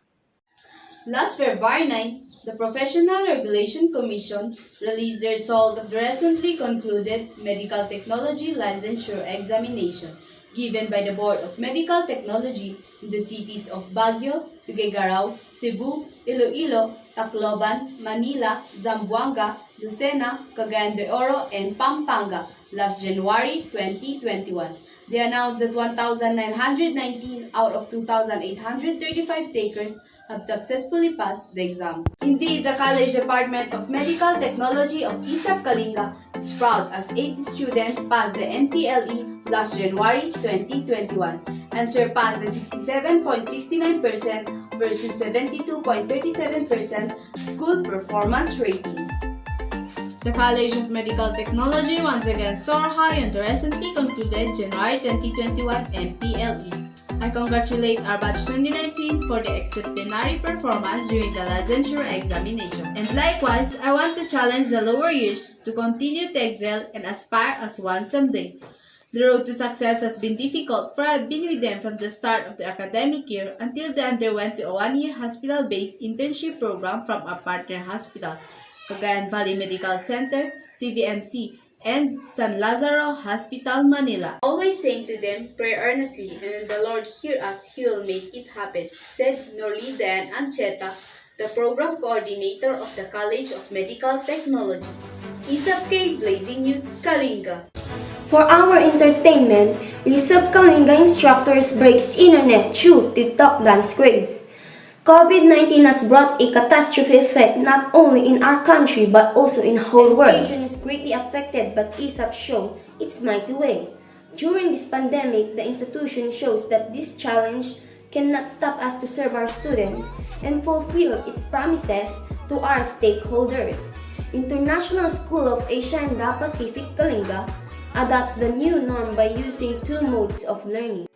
Last February 9, the Professional Regulation Commission released the result of the recently concluded Medical Technology Licensure Examination given by the Board of Medical Technology in the cities of Baguio, Tuguegarao, Cebu, Iloilo, Tacloban, Manila, Zamboanga, Lucena, Cagayan de Oro, and Pampanga last January 2021. They announced that 1,919 out of 2,835 takers have successfully passed the exam. Indeed, the College Department of Medical Technology of ISAP Kalinga is proud as 80 students passed the MTLE last January 2021 and surpassed the 67.69% versus 72.37% school performance rating. The College of Medical Technology once again soared high on the recently concluded January 2021 MPLE. I congratulate our batch 2019 for the extraordinary performance during the licensure examination. And likewise, I want to challenge the lower years to continue to excel and aspire as one someday. The road to success has been difficult, for I have been with them from the start of the academic year until they underwent a one-year hospital-based internship program from our partner hospital, Cagayan Valley Medical Center, CVMC, and San Lazaro Hospital, Manila. Always saying to them, pray earnestly, and when the Lord hear us, He will make it happen, said Norlida and Ancheta, the program coordinator of the College of Medical Technology. ISAP K Blazing News, Kalinga. For our entertainment, ISAP Kalinga instructors breaks internet through TikTok dance craze. COVID-19 has brought a catastrophe effect not only in our country but also in the whole world. Education is greatly affected, but ISAP shows its mighty way. During this pandemic, the institution shows that this challenge cannot stop us to serve our students and fulfill its promises to our stakeholders. International School of Asia and the Pacific Kalinga adopts the new norm by using two modes of learning: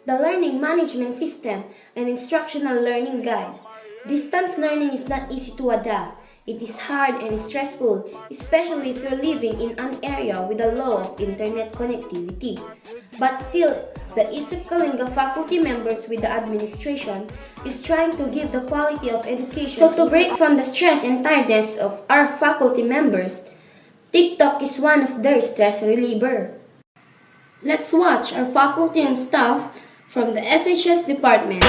the Learning Management System and Instructional Learning Guide. Distance learning is not easy to adapt. It is hard and stressful, especially if you're living in an area with a low of internet connectivity. But still, the ISAP Kalinga faculty members with the administration is trying to give the quality of education. So to break from the stress and tiredness of our faculty members, TikTok is one of their stress reliever. Let's watch our faculty and staff from the SHS department.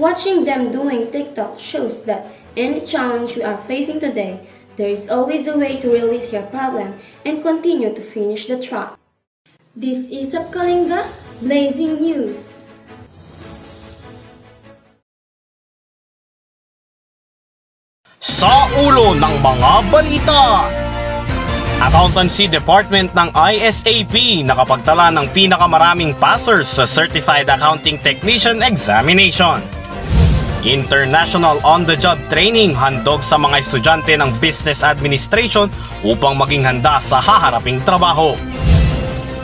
Watching them doing TikTok shows that any challenge we are facing today, there is always a way to release your problem and continue to finish the track. This is ISAP Kalinga Blazing News. Sa ulo ng mga balita, Accountancy Department ng ISAP nakapagtala ng pinakamaraming passers sa Certified Accounting Technician Examination. International on-the-job training handog sa mga estudyante ng Business Administration upang maging handa sa haharaping trabaho.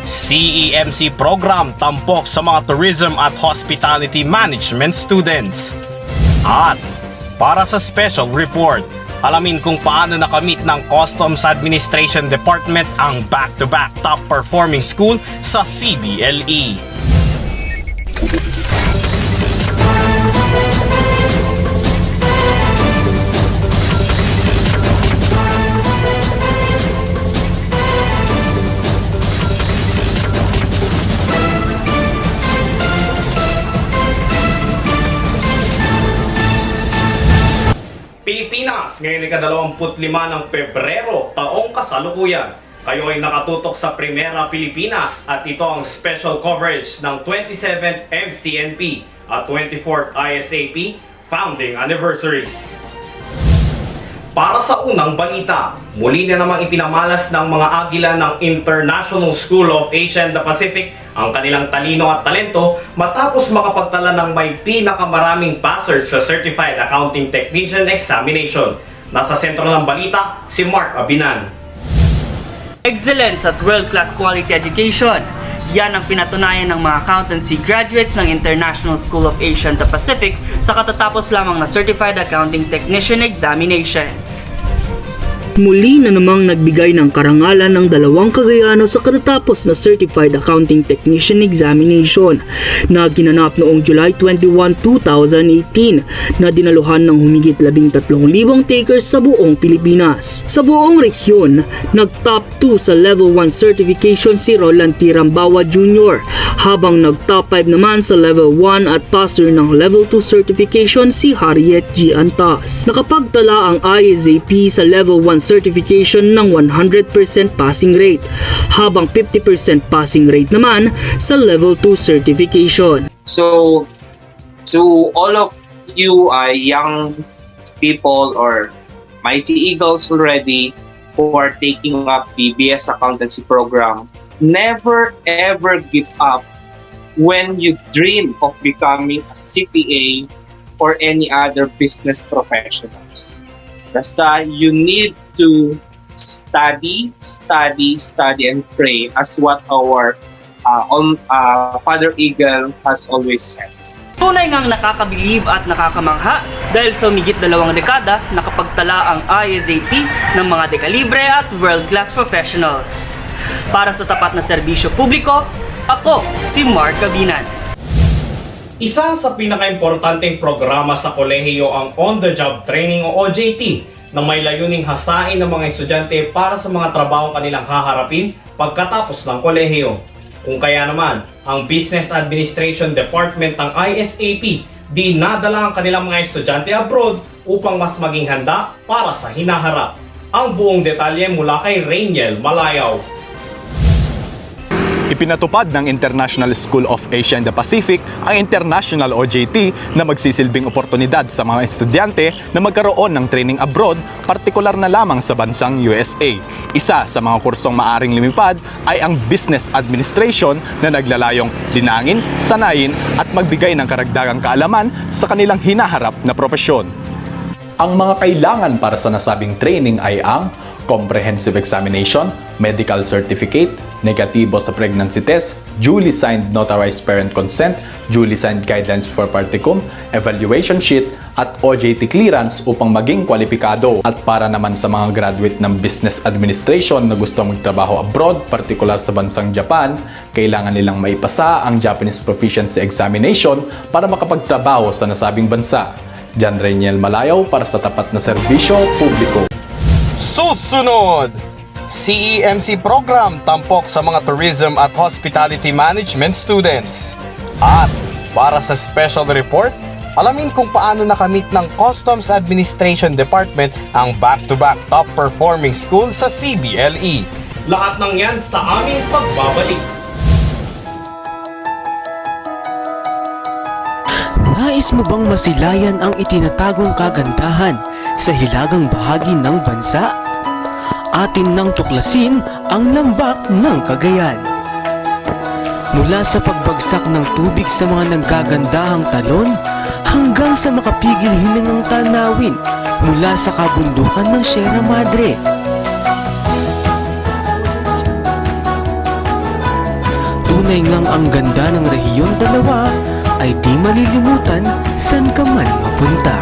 CEMC program tampok sa mga Tourism at Hospitality Management students. At para sa special report, alamin kung paano nakamit ng Customs Administration Department ang back-to-back top-performing school sa CBLE. Ngayon ika-25 ng Pebrero, taong kasalukuyan. Kayo ay nakatutok sa Primera Pilipinas at ito ang special coverage ng 27th MCNP at 24th ISAP founding anniversaries. Para sa unang balita, muli na namang ipinamalas ng mga agila ng International School of Asia and the Pacific ang kanilang talino at talento matapos makapagtala ng may pinakamaraming passers sa Certified Accounting Technician Examination. Nasa sentro ng balita, si Mark Abinan. Excellence at world-class quality education. Yan ang pinatunayan ng mga accountancy graduates ng International School of Asia and the Pacific sa katatapos lamang na Certified Accounting Technician Examination. Muli na namang nagbigay ng karangalan ng dalawang Cagayano sa katatapos na Certified Accounting Technician Examination na ginanap noong July 21, 2018 na dinaluhan ng humigit 13,000 takers sa buong Pilipinas. Sa buong rehiyon, nag-top 2 sa Level 1 certification si Roland T. Rambawa Jr. habang nag-top 5 naman sa Level 1 at passer ng Level 2 certification si Harriet G. Antas. Nakapagtala ang ISAP sa Level 1 certification ng 100% passing rate, habang 50% passing rate naman sa Level 2 certification. So, to all of you young people or mighty eagles already who are taking up the BS Accountancy program, never ever give up when you dream of becoming a CPA or any other business professionals. Basta you need to study, and pray as what our Father Eagle has always said. Tunay ngang nakakabilib at nakakamangha dahil sa humigit 2 dekada nakapagtala ang ISAP ng mga dekalibre at world-class professionals. Para sa tapat na serbisyo publiko, ako si Mark Abinan. Isa sa pinaka-importanteng programa sa kolehiyo ang On-the-Job Training o OJT na may layuning hasain ng mga estudyante para sa mga trabahong kanilang haharapin pagkatapos ng kolehiyo. Kung kaya naman, ang Business Administration Department ng ISAP dinadala ang kanilang mga estudyante abroad upang mas maging handa para sa hinaharap. Ang buong detalye mula kay Rainiel Malayaw. Ipinatupad ng International School of Asia and the Pacific ang International OJT na magsisilbing oportunidad sa mga estudyante na magkaroon ng training abroad, partikular na lamang sa bansang USA. Isa sa mga kursong maaring lumipad ay ang Business Administration na naglalayong linangin, sanayin at magbigay ng karagdagang kaalaman sa kanilang hinaharap na propesyon. Ang mga kailangan para sa nasabing training ay ang comprehensive examination, medical certificate, negatibo sa pregnancy test, duly signed notarized parent consent, duly signed guidelines for particum, evaluation sheet, at OJT clearance upang maging kwalipikado. At para naman sa mga graduate ng Business Administration na gusto magtrabaho abroad, partikular sa bansang Japan, kailangan nilang maipasa ang Japanese Proficiency Examination para makapagtrabaho sa nasabing bansa. Jan Rainiel Malayaw para sa tapat na serbisyo publiko. Susunod! CEMC program tampok sa mga Tourism at Hospitality Management students. At para sa special report, alamin kung paano nakamit ng Customs Administration Department ang back-to-back top-performing school sa CBLE. Lahat ng yan sa aming pagbabalik. Nais mo bang masilayan ang itinatagong kagandahan sa hilagang bahagi ng bansa? Atin nang tuklasin ang lambak ng Cagayan. Mula sa pagbagsak ng tubig sa mga naggagandahang talon hanggang sa makapigil hiningang tanawin mula sa kabundukan ng Sierra Madre. Tunay ngang ang ganda ng rehiyong dalawa ay di malilimutan saan ka man mapunta.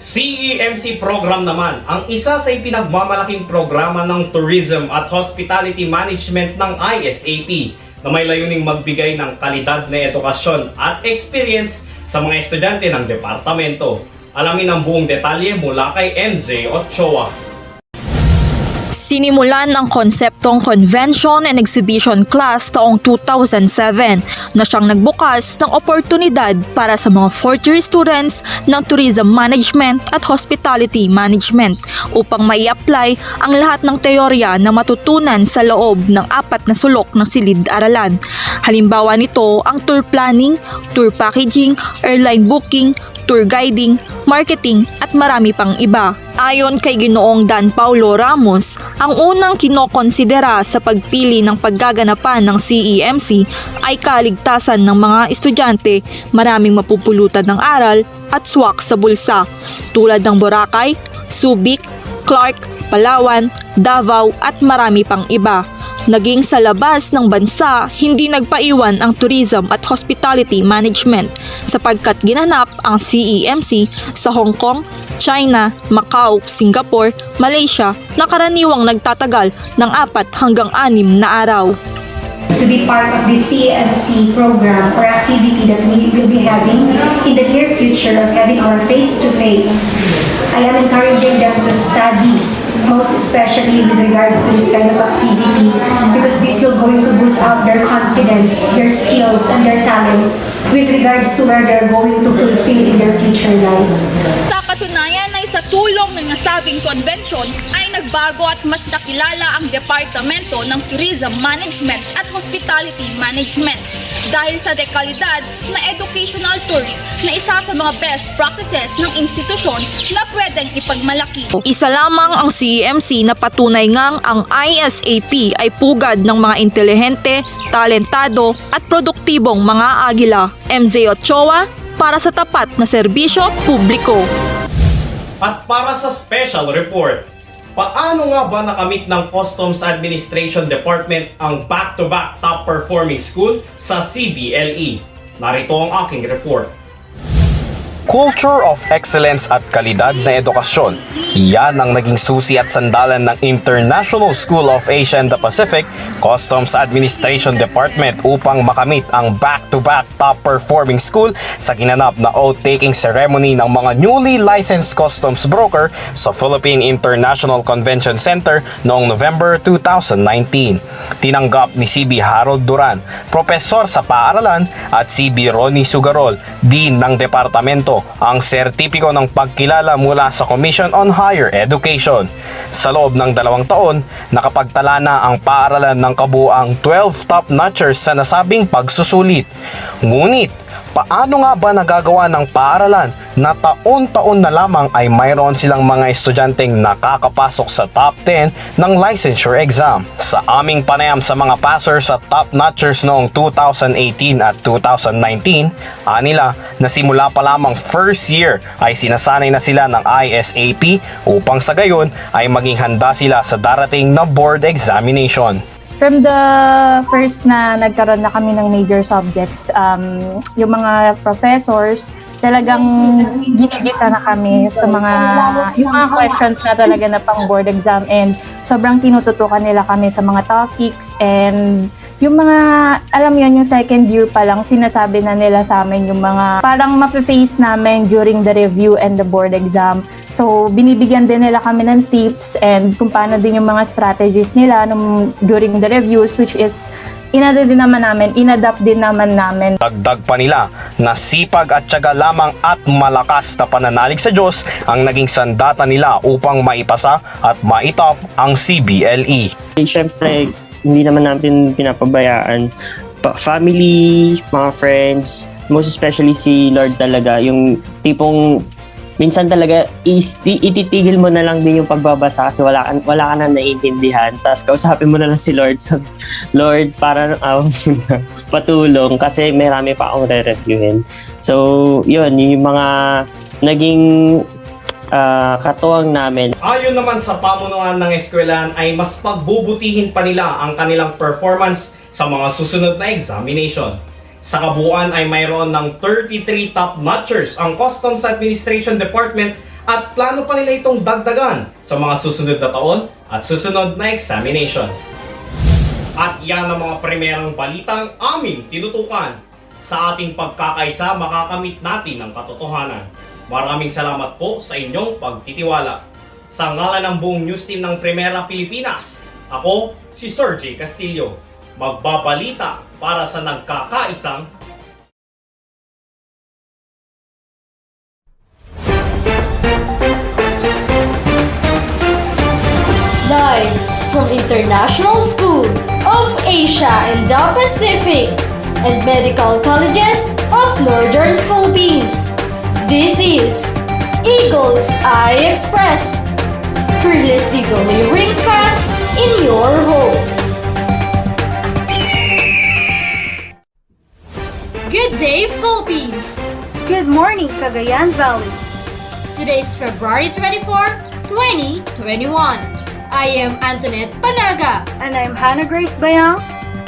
CEMC program naman ang isa sa ipinagmamalaking programa ng Tourism at Hospitality Management ng ISAP na may layuning magbigay ng kalidad na edukasyon at experience sa mga estudyante ng departamento. Alamin ang buong detalye mula kay MJ Ochoa. Sinimulan ang konseptong Convention and Exhibition Class taong 2007 na siyang nagbukas ng oportunidad para sa mga fourth-year students ng Tourism Management at Hospitality Management upang mai-apply ang lahat ng teorya na matutunan sa loob ng 4 na sulok ng silid-aralan. Halimbawa nito ang tour planning, tour packaging, airline booking, tour guiding, marketing at marami pang iba. Ayon kay Ginoong Dan Paulo Ramos, ang unang kinokonsidera sa pagpili ng paggaganapan ng CEMC ay kaligtasan ng mga estudyante, maraming mapupulutan ng aral at swak sa bulsa, tulad ng Boracay, Subic, Clark, Palawan, Davao at marami pang iba. Naging sa labas ng bansa, hindi nagpaiwan ang Tourism at Hospitality Management sapagkat ginanap ang CEMC sa Hong Kong, China, Macau, Singapore, Malaysia na karaniwang nagtatagal ng 4 hanggang 6 na araw. To be part of the CEMC program or activity that we will be having in the near future of having our face-to-face, I am encouraging them to study, most especially with regards to this kind of activity, because this will going to boost out their confidence, their skills, and their talents with regards to where they're going to fulfill in their future lives. Sa katunayan ay sa tulong ng nasabing convention ay nagbago at mas nakilala ang Departamento ng Tourism Management at Hospitality Management dahil sa dekalidad na educational tours na isa sa mga best practices ng institusyon na pwedeng ipagmalaki. Isa lamang ang CEMC na patunay ngang ang ISAP ay pugad ng mga intelihente, talentado at produktibong mga agila. MJ Ochoa para sa tapat na serbisyo publiko. At para sa special report, paano nga ba nakamit ng Customs Administration Department ang back-to-back top-performing school sa CBLE? Narito ang aking report. Culture of excellence at kalidad na edukasyon. Yan ang naging susi at sandalan ng International School of Asia and the Pacific Customs Administration Department upang makamit ang back-to-back top-performing school sa ginanap na oath-taking ceremony ng mga newly licensed customs broker sa Philippine International Convention Center noong November 2019. Tinanggap ni CB Harold Duran, profesor sa paaralan, at CB Ronnie Sugarol, Dean ng Departamento, ang sertipiko ng pagkilala mula sa Commission on Higher Education. Sa loob ng 2 taon, nakapagtala na ang paaralan ng kabuuang 12 top-notchers sa nasabing pagsusulit. Ngunit, paano nga ba nagagawa ng paaralan na taon-taon na lamang ay mayroon silang mga estudyanteng nakakapasok sa top 10 ng licensure exam? Sa aming panayam sa mga passers at top-notchers noong 2018 at 2019, anila na simula pa lamang first year ay sinasanay na sila ng ISAP upang sa gayon ay maging handa sila sa darating na board examination. From the first na nagkaroon na kami ng major subjects, yung mga professors, talagang ginigisa na kami sa yung mga questions na talaga na pang board exam, and sobrang tinututukan nila kami sa mga topics, and yung mga, alam yun, yung second year pa lang, sinasabi na nila sa amin yung mga parang mafe-face namin during the review and the board exam. So, binibigyan din nila kami ng tips and kung paano din yung mga strategies nila during the reviews, which is inadapt din naman namin. Dagdag pa nila na sipag at tiyaga lamang at malakas na pananalig sa Diyos ang naging sandata nila upang maipasa at maitop ang CBLE. Siyempre, hindi naman natin pinapabayaan. Family, mga friends, most especially si Lord talaga, yung tipong minsan talaga ititigil mo na lang din yung pagbabasa kasi wala ka na naiintindihan. Tapos kausapin mo na lang si Lord. Lord, para patulong kasi marami pa akong re-reviewin. So, yun yung mga naging katuwang namin. Ayon naman sa pamunuan ng eskwelahan ay mas pagbubutihin pa nila ang kanilang performance sa mga susunod na examination. Sa kabuuan ay mayroon ng 33 top-notchers ang Customs Administration Department at plano pa nila itong dagdagan sa mga susunod na taon at susunod na examination. At yan ang mga primerang balitang aming tinutukan. Sa ating pagkakaisa, makakamit natin ang katotohanan. Maraming salamat po sa inyong pagtitiwala. Sa ngalan ng buong news team ng Primera Pilipinas, ako si Sir J. Castillo, magbabalita para sa nagkakaisang Live from International School of Asia and the Pacific and Medical Colleges of Northern Philippines. This is Eagle's Eye Express, fearlessly delivering facts in your home. Good day, Philippines! Good morning, Cagayan Valley. Today is February 24, 2021. I am Antoinette Panaga. And I'm Hannah Grace Bayang,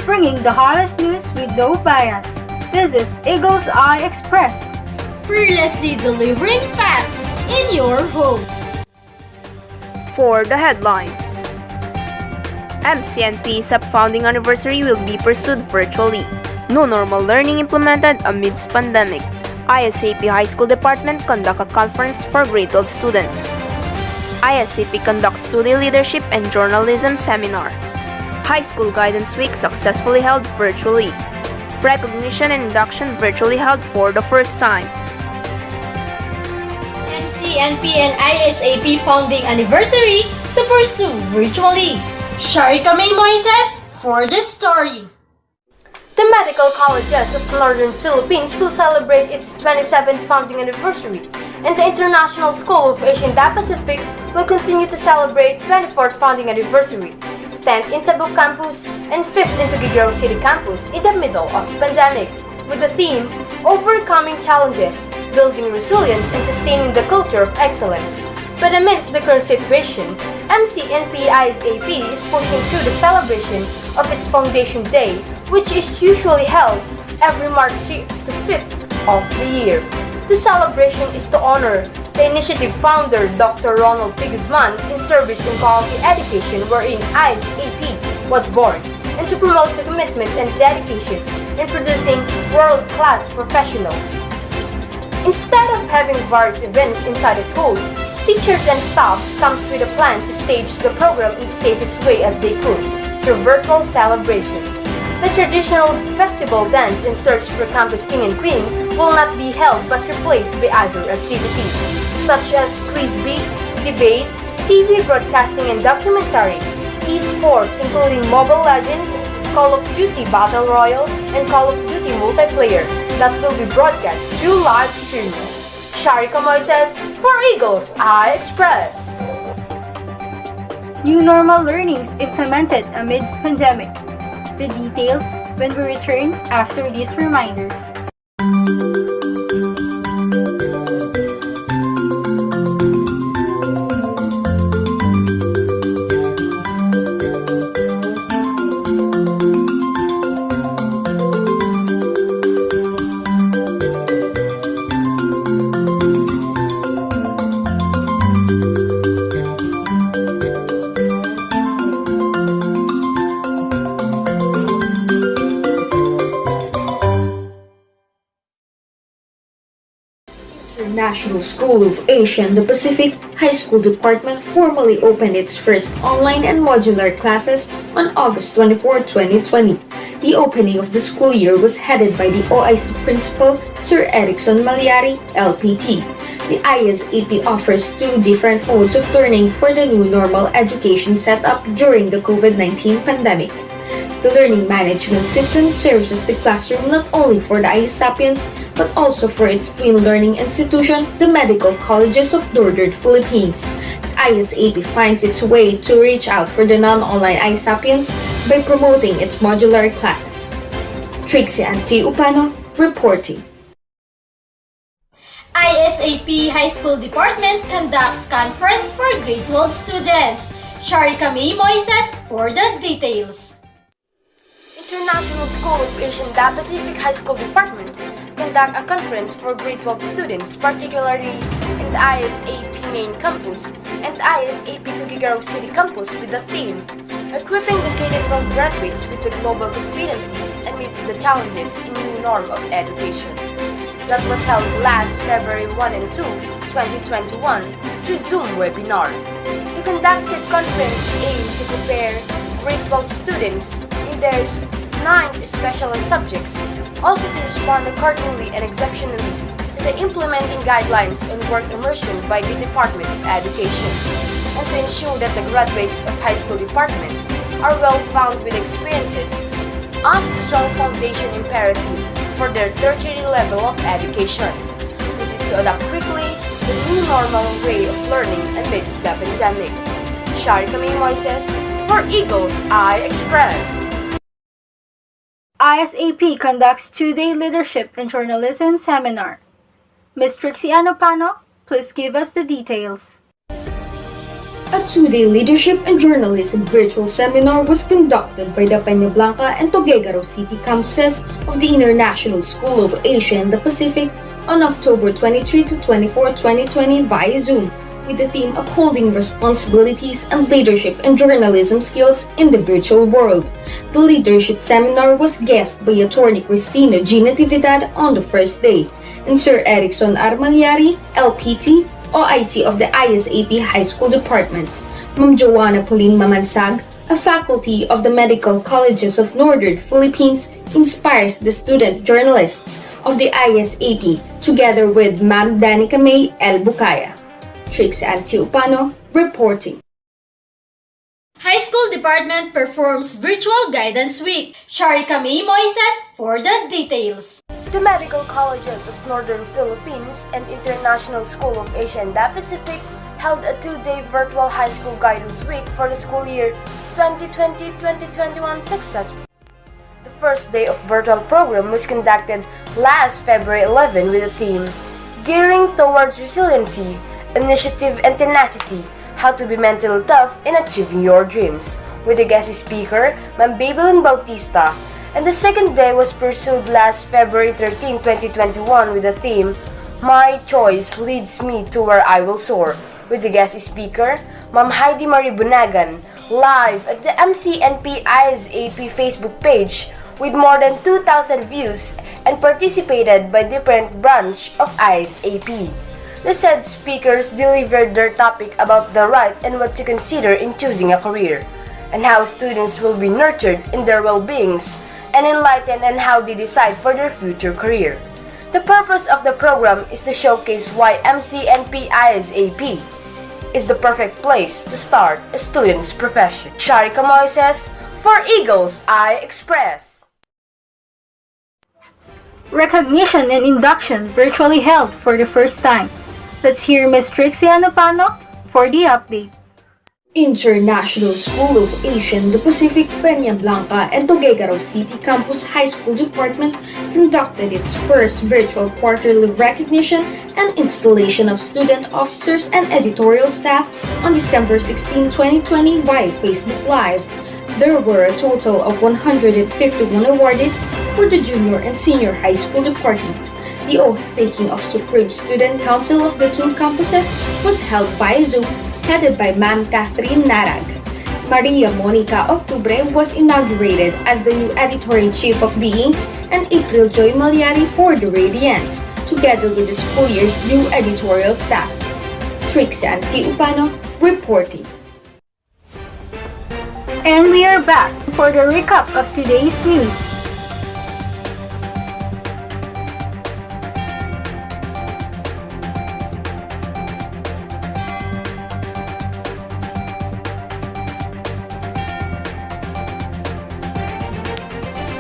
bringing the hottest news with no bias. This is Eagle's Eye Express, Fearlessly delivering facts in your home. For the headlines, MCNP-ISAP founding anniversary will be pursued virtually. No normal learning implemented amidst pandemic. ISAP High School Department conduct a conference for grade 12 students. ISAP conducts Study Leadership and Journalism Seminar. High School Guidance Week successfully held virtually. Recognition and induction virtually held for the first time. MCNP and ISAP founding anniversary to pursue virtually. Sharika May Moises for the story. The Medical Colleges of Northern Philippines will celebrate its 27th founding anniversary, and the International School of Asia and the Pacific will continue to celebrate 24th founding anniversary, 10th in Tabuk Campus and 5th in Tuguegarao City Campus in the middle of the pandemic, with the theme Overcoming Challenges, Building Resilience and Sustaining the Culture of Excellence. But amidst the current situation, MCNP-ISAP is pushing through the celebration of its Foundation Day, which is usually held every March 5th of the year. The celebration is to honor the initiative founder Dr. Ronald P. Guzman in service in quality education wherein ISAP was born, and to promote the commitment and dedication in producing world-class professionals. Instead of having various events inside the school, teachers and staffs comes with a plan to stage the program in the safest way as they could through virtual celebration. The traditional festival dance in search for Campus King and Queen will not be held but replaced by other activities such as quiz bee, debate, TV broadcasting and documentary, esports including Mobile Legends, Call of Duty Battle Royale, and Call of Duty Multiplayer that will be broadcast through live streaming. Sharika Moises for Eagle's Eye Express. New normal learnings implemented amidst pandemic. The details when we return after these reminders. International School of Asia and the Pacific High School Department formally opened its first online and modular classes on August 24, 2020. The opening of the school year was headed by the OIC Principal, Sir Erickson Malyari, LPT. The ISAP offers two different modes of learning for the new normal education setup during the COVID-19 pandemic. The learning management system serves as the classroom not only for the ISAPians but also for its twin learning institution, the Medical Colleges of Northern Philippines. ISAP finds its way to reach out for the non-online ISAPians by promoting its modular classes. Trixie Anti Upano reporting. ISAP High School Department conducts conference for grade 12 students. Sharika May Moises for the details. International School of Asia and the Pacific High School Department conduct a conference for grade 12 students, particularly in the ISAP main campus and ISAP Tuguegarao City campus with the theme Equipping the K-12 graduates with the global competencies amidst the challenges in new norm of education. That was held last February 1 and 2 2021 through Zoom webinar. The conducted conference aimed to prepare grade 12 students in their 9 specialist subjects, also to respond accordingly and exceptionally to the implementing guidelines on work immersion by the Department of Education, and to ensure that the graduates of high school department are well-founded with experiences as a strong foundation imperative for their tertiary level of education. This is to adapt quickly to the new normal way of learning amidst the pandemic. Sharika May Moises for Eagles Eye Express. ISAP conducts two-day leadership and journalism seminar. Ms. Trixie Anopano, please give us the details. A two-day leadership and journalism virtual seminar was conducted by the Peña Blanca and Tuguegarao City campuses of the International School of Asia and the Pacific on October 23 to 24, 2020 via Zoom, with the theme Upholding Responsibilities and Leadership and Journalism Skills in the Virtual World. The leadership seminar was guested by Attorney Cristina G. Natividad on the first day, and Sir Erickson Armaliari, LPT, OIC of the ISAP High School Department, Ma'am Joanna Pauline Mamansag, a faculty of the Medical Colleges of Northern Philippines, inspires the student journalists of the ISAP, together with Ma'am Danica May L. Bucaya. Trix Antiupano reporting. High School Department performs Virtual Guidance Week. Sharika May Moises for the details. The Medical Colleges of Northern Philippines and International School of Asia and the Pacific held a two-day virtual high school guidance week for the school year 2020-2021 successfully. The first day of virtual program was conducted last February 11 with the theme Gearing Towards Resiliency, Initiative and Tenacity, How to be Mentally Tough in Achieving Your Dreams, with the guest speaker, Ma'am Babylon Bautista. And the second day was pursued last February 13, 2021 with the theme, My Choice Leads Me to Where I Will Soar, with the guest speaker, Ma'am Heidi Marie Bunagan, live at the MCNP-ISAP Facebook page with more than 2,000 views and participated by different branch of ISAP. The said speakers delivered their topic about the right and what to consider in choosing a career, and how students will be nurtured in their well-beings and enlightened on how they decide for their future career. The purpose of the program is to showcase why MCNP-ISAP is the perfect place to start a student's profession. Sharika Moises for Eagles Eye Express. Recognition and induction virtually held for the first time. Let's hear Ms. Trixie Anopano for the update. International School of Asia and the Pacific Peña Blanca and Tuguegarao City Campus High School Department conducted its first virtual quarterly recognition and installation of student officers and editorial staff on December 16, 2020 via Facebook Live. There were a total of 151 awardees for the junior and senior high school department. The oath-taking of Supreme Student Council of the two campuses was held by Zoom, headed by Ma'am Catherine Narag. Maria Monica Octubre was inaugurated as the new editor-in-chief of the Ink, and April Joy Malyari for the Radiance, together with the school year's new editorial staff. Trixie Antiupano reporting. And we are back for the recap of today's news.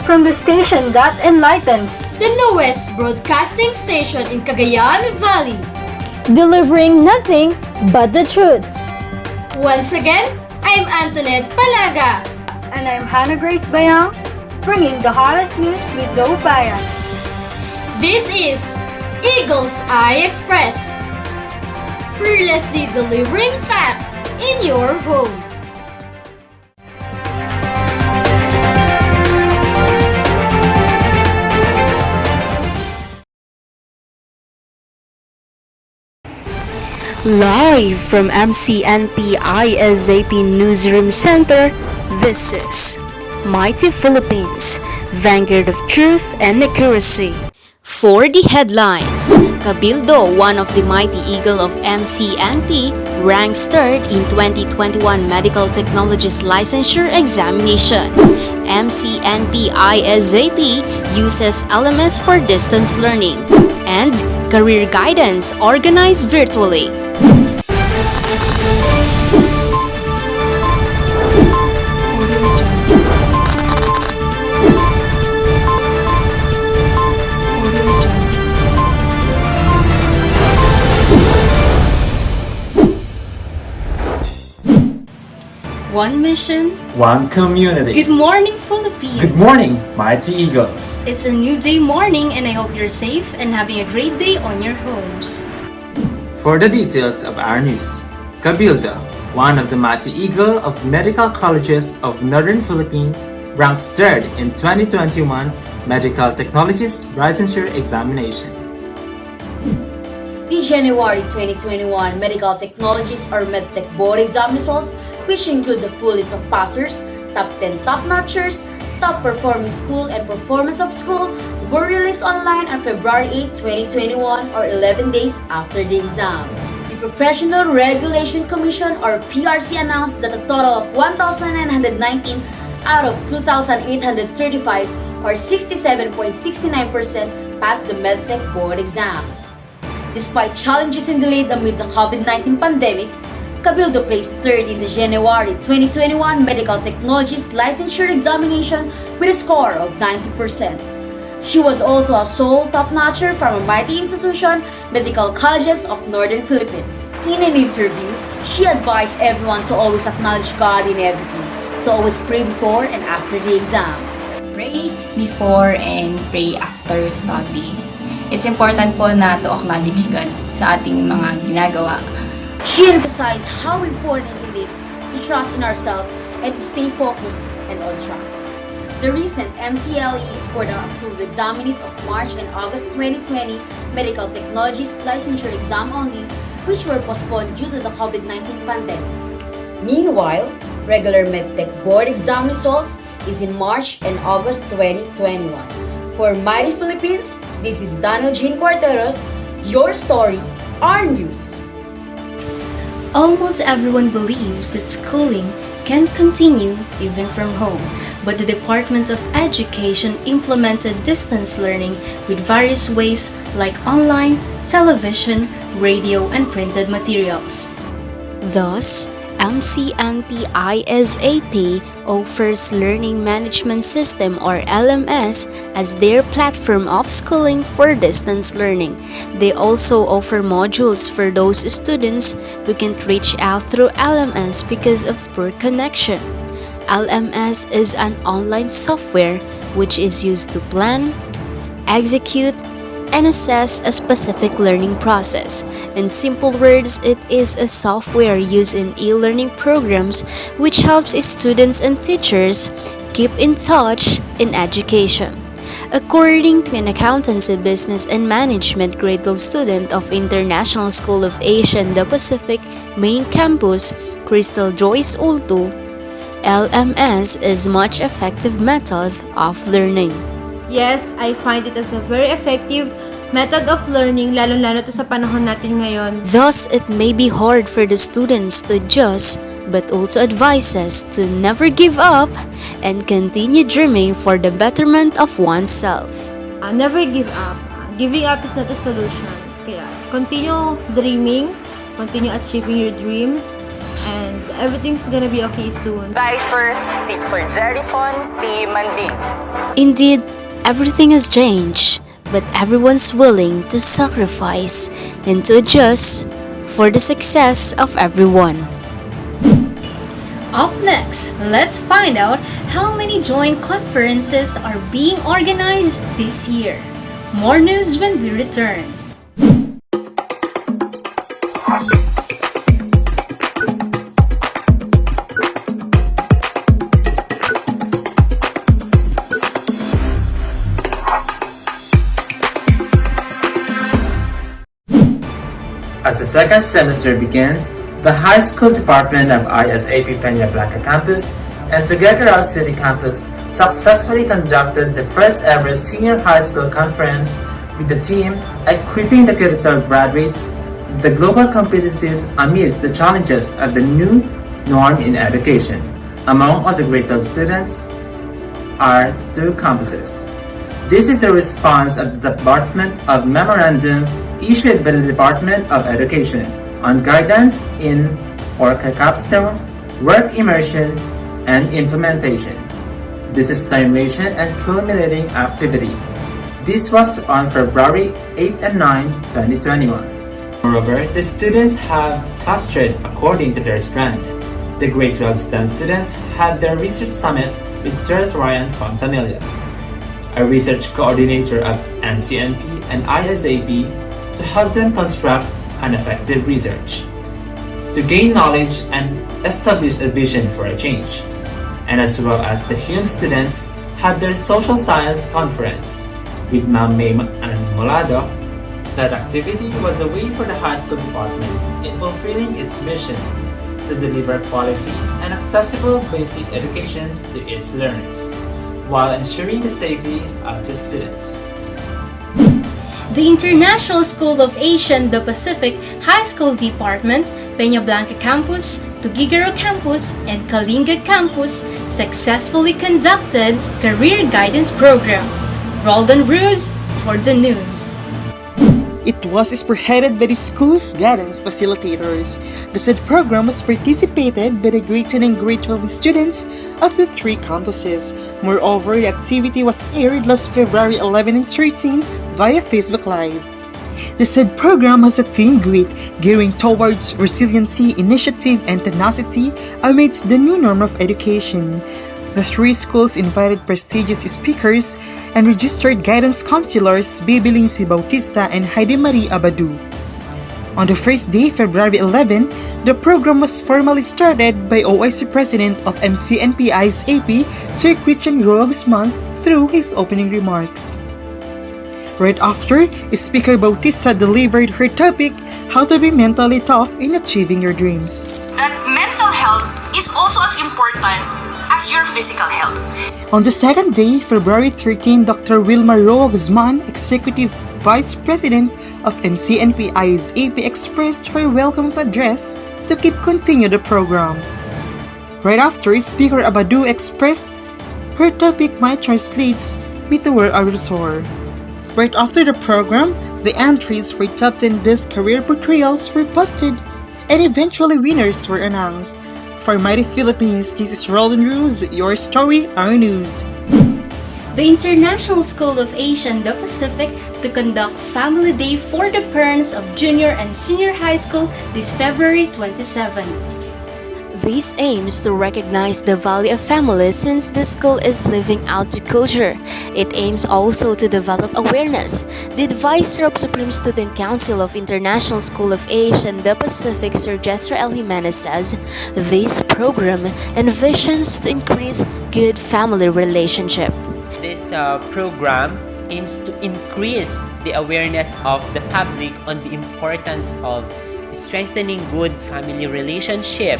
From the station that enlightens, The newest broadcasting station in Cagayan Valley, delivering nothing but the truth. Once again, I'm Antoinette Palaga. And I'm Hannah Grace Bayang, bringing the hottest news with no bias. This is Eagles Eye Express, fearlessly delivering facts in your home. Live from MCNP-ISAP Newsroom Center, this is Mighty Philippines, Vanguard of Truth and Accuracy. For the headlines, Cabildo, one of the mighty eagle of MCNP, ranks third in 2021 Medical Technologies Licensure Examination. MCNP-ISAP uses LMS for distance learning. And career guidance organized virtually. One mission, one community. Good morning, Philippines. Good morning, mighty eagles. It's a new day morning, and I hope you're safe and having a great day on your homes. For the details of our news, Cabildo, one of the mighty eagle of medical colleges of Northern Philippines, ranks third in 2021 Medical Technologies Licensure Examination. The January 2021 Medical Technologies or MedTech Board exam results, which include the full list of passers, top 10 top-notchers, top performing school and performance of school, were released online on February 8, 2021 or 11 days after the exam. The Professional Regulation Commission or PRC announced that a total of 1,919 out of 2,835 or 67.69% passed the MedTech Board exams. Despite challenges and delays amid the COVID-19 pandemic, Cabildo placed third in the January 2021 Medical Technologies Licensure Examination with a score of 90%. She was also a sole top-notcher from a mighty institution, Medical Colleges of Northern Philippines. In an interview, she advised everyone to always acknowledge God in everything, so always pray before and after the exam. Pray before and pray after study. It's important po na to acknowledge God sa ating mga ginagawa. She emphasized how important it is to trust in ourselves and to stay focused and on track. The recent MTLEs for the approved examinees of March and August 2020 Medical Technologies Licensure exam only, which were postponed due to the COVID-19 pandemic. Meanwhile, regular MedTech Board exam results is in March and August 2021. For Mighty Philippines, this is Daniel Jean Cuarteros, your story, our news. Almost everyone believes that schooling can continue even from home, but the Department of Education implemented distance learning with various ways like online, television, radio, and printed materials. Thus, MCNP-ISAP offers Learning Management System or LMS as their platform of schooling for distance learning. They also offer modules for those students who can't reach out through LMS because of poor connection. LMS is an online software which is used to plan, execute, and assess a specific learning process. In simple words, it is a software used in e-learning programs which helps students and teachers keep in touch in education. According to an accountancy, business, and management grade 12 student of International School of Asia and the Pacific main campus, Crystal Joyce Ulto, LMS is much effective method of learning. Yes, I find it as a very effective method of learning, lalo-lalo to sa panahon natin ngayon. Thus, it may be hard for the students to adjust, but also advises to never give up and continue dreaming for the betterment of oneself. Never give up. Giving up is not a solution. Kaya, continue dreaming, continue achieving your dreams, and everything's gonna be okay soon. Advisor, Teacher Jerison T. Manding. Indeed, everything has changed, but everyone's willing to sacrifice and to adjust for the success of everyone. Up next, let's find out how many joint conferences are being organized this year. More news when we return. As the second semester begins, the High School Department of ISAP Peña Blanca Campus and Tuguegarao City Campus successfully conducted the first ever Senior High School Conference with the theme Equipping the Critical Graduates with the Global Competencies Amidst the Challenges of the New Norm in Education. Among other grade 12 students are 2 campuses. This is the response of the Department of Memorandum issued by the Department of Education on guidance in for capstone, work immersion, and implementation. Business simulation and culminating activity. This was on February 8 and 9, 2021. Moreover, the students have clustered according to their strand. The grade 12 STEM students had their research summit with Sir Ryan Fontanilla, a research coordinator of MCNP and ISAP, to help them construct an effective research, to gain knowledge and establish a vision for a change. And as well as the Hume students had their social science conference with Ma'am May and Molado. That activity was a way for the high school department in fulfilling its mission to deliver quality and accessible basic educations to its learners, while ensuring the safety of the students. The International School of Asia and the Pacific High School Department, Peña Blanca Campus, Tuguegarao Campus, and Kalinga Campus successfully conducted Career Guidance Program. Roldan Ruz for the news. It was spearheaded by the school's guidance facilitators. The said program was participated by the grade 10 and grade 12 students of the 3 campuses. Moreover, the activity was aired last February 11 and 13 via Facebook Live. The said program has a theme grid gearing towards resiliency, initiative, and tenacity amidst the new norm of education. The 3 schools invited prestigious speakers and registered guidance counselors Baby Lindsay Bautista and Heidi Marie Abadu. On the first day, February 11, the program was formally started by OIC President of MCNP-ISAP, Sir Christian Guzman, through his opening remarks. Right after, Speaker Bautista delivered her topic, How to be mentally tough in achieving your dreams. That mental health is also as important as your physical health. On the second day, February 13, Dr. Wilma Roa Guzman, Executive Vice President of MCNP-ISAP, expressed her welcome address to continue the program. Right after, Speaker Abadu expressed her topic, My Choice Leads Me to Where I Will Soar. Right after the program, the entries for top 10 best career portrayals were posted and eventually winners were announced. For Mighty Philippines, this is Roldan Ruz, your story, our news. The International School of Asia and the Pacific to conduct Family Day for the parents of junior and senior high school this February 27. This aims to recognize the value of family since the school is living out the culture. It aims also to develop awareness. The advisor of Supreme Student Council of International School of Asia and the Pacific, Sir Jester L. Jimenez, says this program envisions to increase good family relationship. This program aims to increase the awareness of the public on the importance of strengthening good family relationship.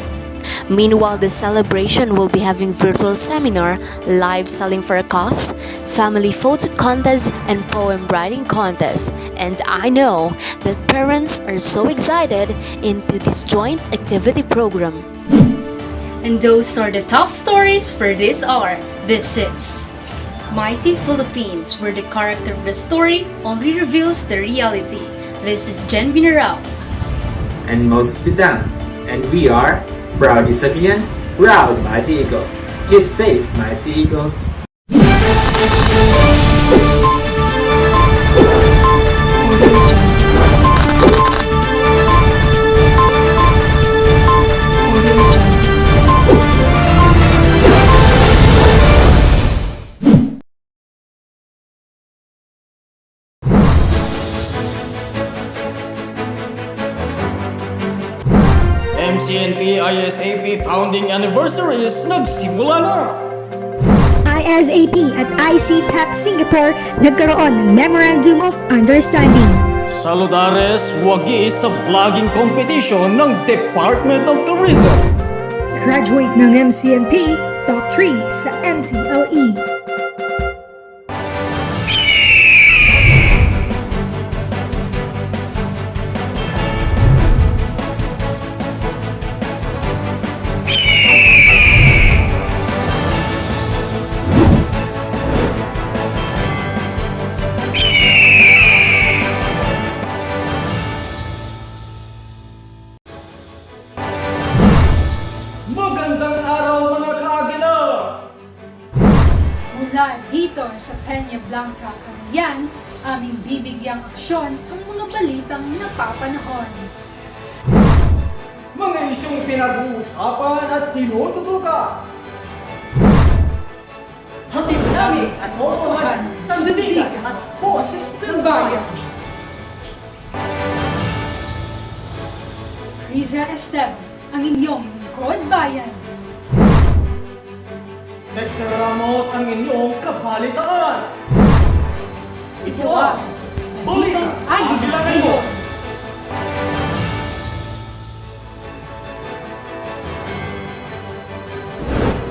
Meanwhile, the celebration will be having virtual seminar, live selling for a cause, family photo contest, and poem writing contest. And I know that parents are so excited into this joint activity program. And those are the top stories for this hour. This is Mighty Philippines, where the character of the story only reveals the reality. This is Jen Binarao. And Moses Bitan. And we are Proud Isapian, proud Mighty Eagle. Keep safe, Mighty Eagles. MCNP-ISAP founding anniversary is nagsimula na! ISAP at ICPAP Singapore nagkaroon ng Memorandum of Understanding. Saludares wagi sa vlogging competition ng Department of Tourism. Graduate ng MCNP, top 3 sa MTLE. Magandang araw mga kaagila! Mula dito sa Peña Blanca, Cagayan, aming bibigyang aksyon ang mga balitang napapanahon. Mga isyong pinag-uusapan at tinututukan. Hatid namin ang botohan, sandigan at boses ng bayan. Riza Esteban, ang inyong lingkod bayan. Dexter Ramos ang inyong kabalitaan. Ito ang Balitang Agila ngayon.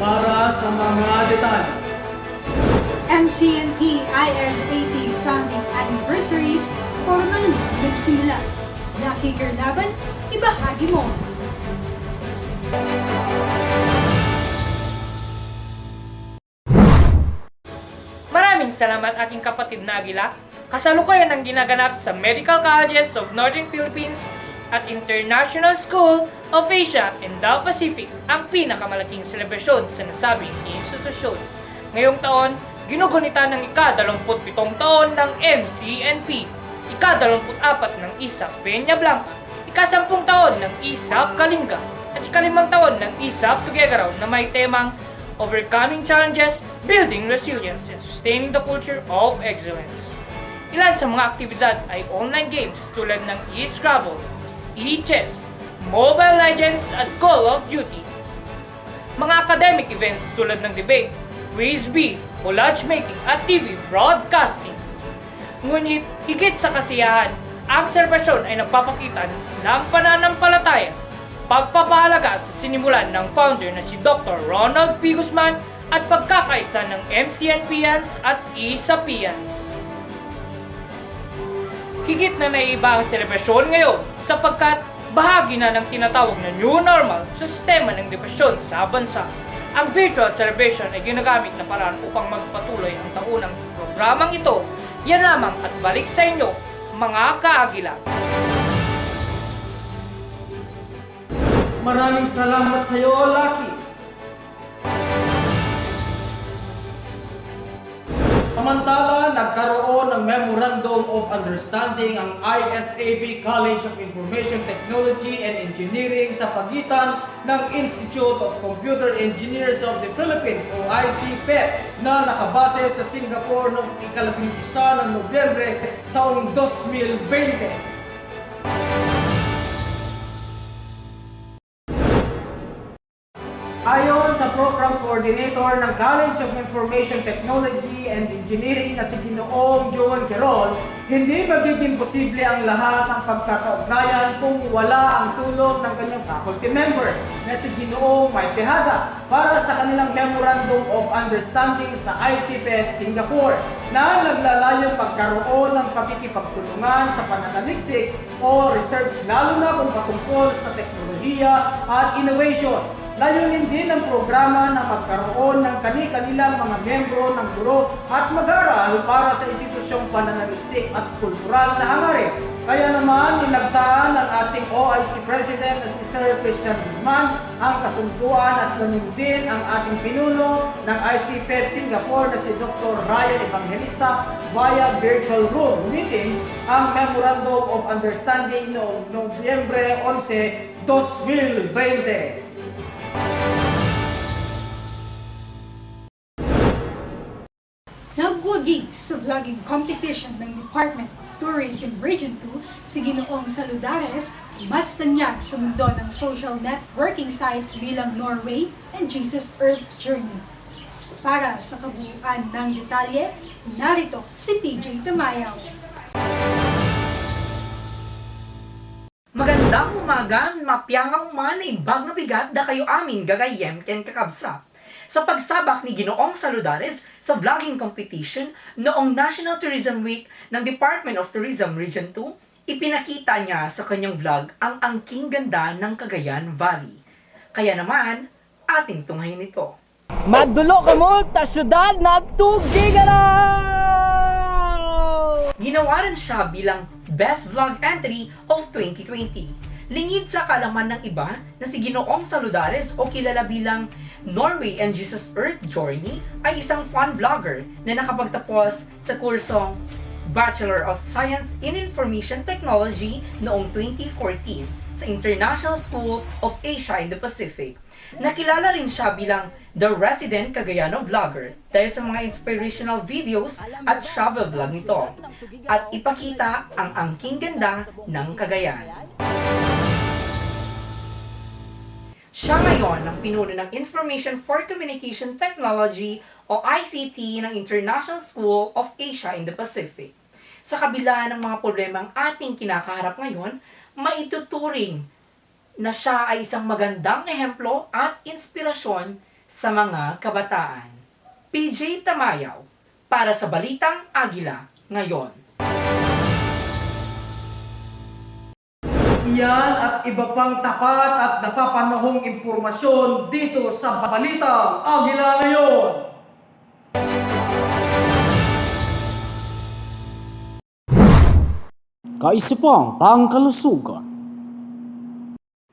Para sa mga detalye, MCNP-ISAP Founding Anniversaries, formal na nagsimula. Lucky Garlaban, ibahagi mo. Maraming salamat aking kapatid na Agila. Kasalukuyan ang ginaganap sa Medical Colleges of Northern Philippines at International School of Asia and the Pacific ang pinakamalaking selebrasyon sa nasabing institusyon. Ngayong taon, ginugunita ng ika-27 taon ng MCNP, ika-24 ng ISAP Peña Blanca, ika-10 taon ng ISAP Kalinga, at ika-5 taon ng ISAP Tuguegarao na may temang Overcoming Challenges, Building Resilience, and Sustaining the Culture of Excellence. Ilan sa mga aktibidad ay online games tulad ng e-Scrabble, e-Chess, Mobile Legends at Call of Duty. Mga academic events tulad ng debate, quiz bee, collage making at TV broadcasting. Ngunit higit sa kasiyahan, ang selebrasyon ay nagpapakita ng pananampalataya, pagpapahalaga sa sinimulan ng founder na si Dr. Ronald P. Guzman at pagkakaisa ng MCNPians at ISAPians. Higit na naiiba ang selebrasyon ngayon sapagkat bahagi na ng tinatawag na new normal sa sistema ng edukasyon sa bansa. Ang virtual celebration ay ginagamit na paraan upang magpatuloy ang taunang programang ito. Yan lamang at balik sa inyo, mga kaagila. maraming salamat sa iyo, Lucky. Samantala, nagkaroon ng Memorandum of Understanding ang ISAP College of Information Technology and Engineering sa pagitan ng Institute of Computer Engineers of the Philippines o ICPET na nakabase sa Singapore noong ika-11 ng Nobyembre taong 2020. Ayon sa Program Coordinator ng College of Information Technology and Engineering na si Ginoong Joan Querol, hindi magiging posible ang lahat ng pagkakaugnayan kung wala ang tulong ng kanyang faculty member na si Ginoong May Tejada para sa kanilang Memorandum of Understanding sa ICPET Singapore na naglalayong pagkaroon ng pakikipagtulungan sa pananaliksik o research lalo na kung patungkol sa teknolohiya at innovation. Layunin din ng programa na magkaroon ng kani-kanilang mga membro ng guro at mag-aaral para sa institusyong pananaliksik at kultural na hangarin. Kaya naman, nilagdaan ng ating OIC President na si Sir Christian Guzman ang kasunduan at ganun din ang ating pinuno ng ICPET Singapore na si Dr. Ryan Evangelista via virtual room meeting ang Memorandum of Understanding noong Nobyembre 11, 2020. Nagwagi sa vlogging competition ng Department of Tourism Region 2 si Ginoong Saludares, mas tanyag sa mundo ng social networking sites bilang Norway and Jesus Earth Journey. Para sa kabuuan ng detalye, narito si PJ Tamayaw. Magandang umaga, mapyangang manay bag na bigat da kayo amin gagayem ken kakabsat. Sa pagsabak ni Ginoong Saludares sa vlogging competition noong National Tourism Week ng Department of Tourism Region 2, ipinakita niya sa kanyang vlog ang angking ganda ng Cagayan Valley. Kaya naman, ating tunghayin ito. Madulo ka mo, ta syudad na Tuguegarao! Ginawa rin siya bilang Best Vlog Entry of 2020. Lingid sa kalaman ng iba na si Ginoong Saludares o kilala bilang Norway and Jesus Earth Journey ay isang fun vlogger na nakapagtapos sa kursong Bachelor of Science in Information Technology noong 2014 sa International School of Asia in the Pacific. Nakilala rin siya bilang The Resident Cagayano Vlogger dahil sa mga inspirational videos at travel vlog nito at ipakita ang angking ganda ng Cagayan. Siya ngayon ang pinuno ng Information for Communication Technology o ICT ng International School of Asia in the Pacific. Sa kabila ng mga problemang ating kinakaharap ngayon, maituturing na siya ay isang magandang ehemplo at inspirasyon sa mga kabataan. PJ Tamayaw, para sa Balitang Agila ngayon. Iyan at iba pang tapat at napapanahong impormasyon dito sa Balitang Agila ngayon. Kaisipang pangkalusugan.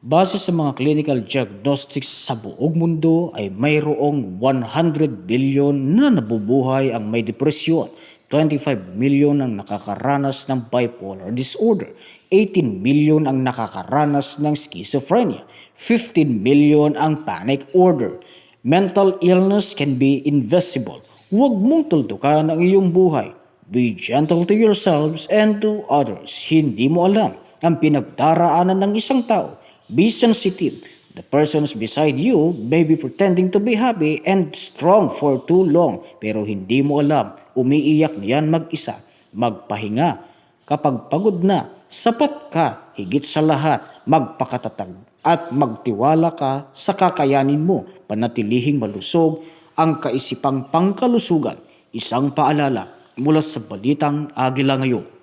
Base sa mga clinical diagnostics sa buong mundo ay mayroong 100 billion na nabubuhay ang may depresyon, 25 million ang nakakaranas ng bipolar disorder, 18 million ang nakakaranas ng schizophrenia, 15 million ang panic order. Mental illness can be invisible. Huwag mong tuldukan ang iyong buhay. Be gentle to yourselves and to others. Hindi mo alam ang pinagdaraanan ng isang tao. Be sensitive. The persons beside you may be pretending to be happy and strong for too long, pero hindi mo alam, umiiyak na yan mag-isa. Magpahinga. Kapag pagod na, sapat ka, higit sa lahat, magpakatatag at magtiwala ka sa kakayanin mo. Panatilihing malusog ang kaisipang pangkalusugan. Isang paalala mula sa Balitang Agila ngayon.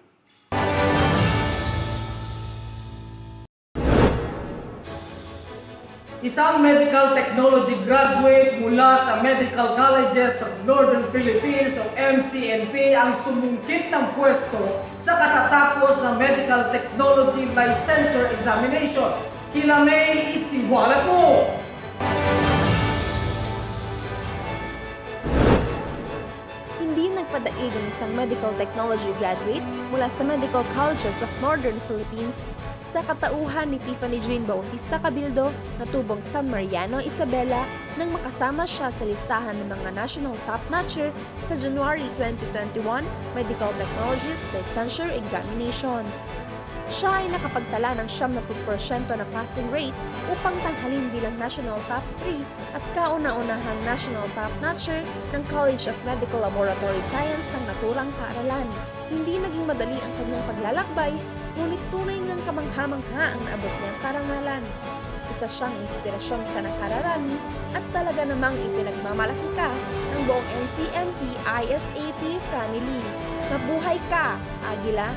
Isang medical technology graduate mula sa Medical Colleges of Northern Philippines o MCNP ang sumungkit ng pwesto sa katatapos ng Medical Technology Licensure Examination. Kila May, isiwalat mo! Hindi nagpadaig ang isang medical technology graduate mula sa Medical Colleges of Northern Philippines sa katauhan ni Tiffany Jane Bautista Cabildo na tubong San Mariano, Isabela nang makasama siya sa listahan ng mga national top-notcher sa January 2021 Medical Technologist Licensure Examination. Siya ay nakapagtala ng 70% na passing rate upang tanghalin bilang National Top 3 at kauna-unahang National Top-Notcher ng College of Medical Laboratory Science ng naturang paaralan. Hindi naging madali ang kanyang paglalakbay, ngunit tunay ngang kamangha-mangha ang naabot niyang karangalan. Isa siyang inspirasyon sa nakararami at talaga namang ipinagmamalaki ka ng buong MCNP-ISAP family. Mabuhay ka, Agila!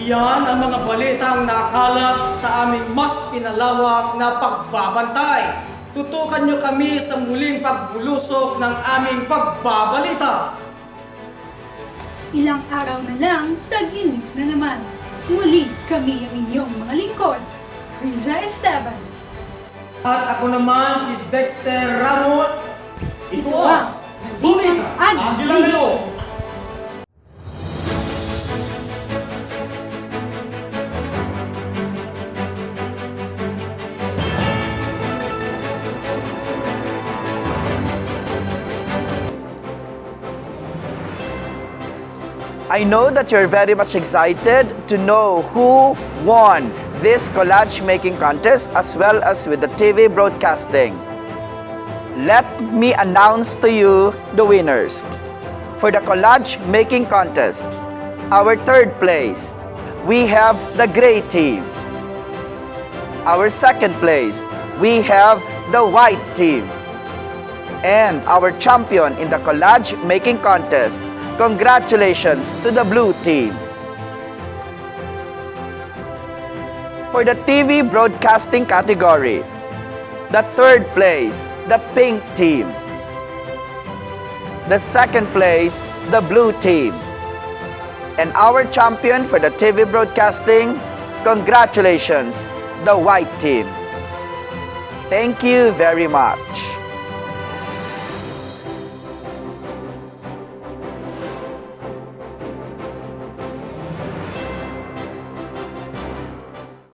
Iyan ang mga balitang nakalap sa aming mas pinalawak na pagbabantay. Tutukan niyo kami sa muling pagbulusok ng aming pagbabalita. Ilang araw na lang, tag-init na naman. Muli kami ang inyong mga lingkod, Riza Esteban. At ako naman si Dexter Ramos. Ito ang Balitang Agila ngayon. I know that you're very much excited to know who won this collage making contest as well as with the TV broadcasting. Let me announce to you the winners. For the collage making contest, our third place, we have the gray team. Our second place, we have the white team. And our champion in the collage making contest, congratulations to the blue team. For the TV broadcasting category, the third place, the pink team. The second place, the blue team. And our champion for the TV broadcasting, congratulations, the white team. Thank you very much.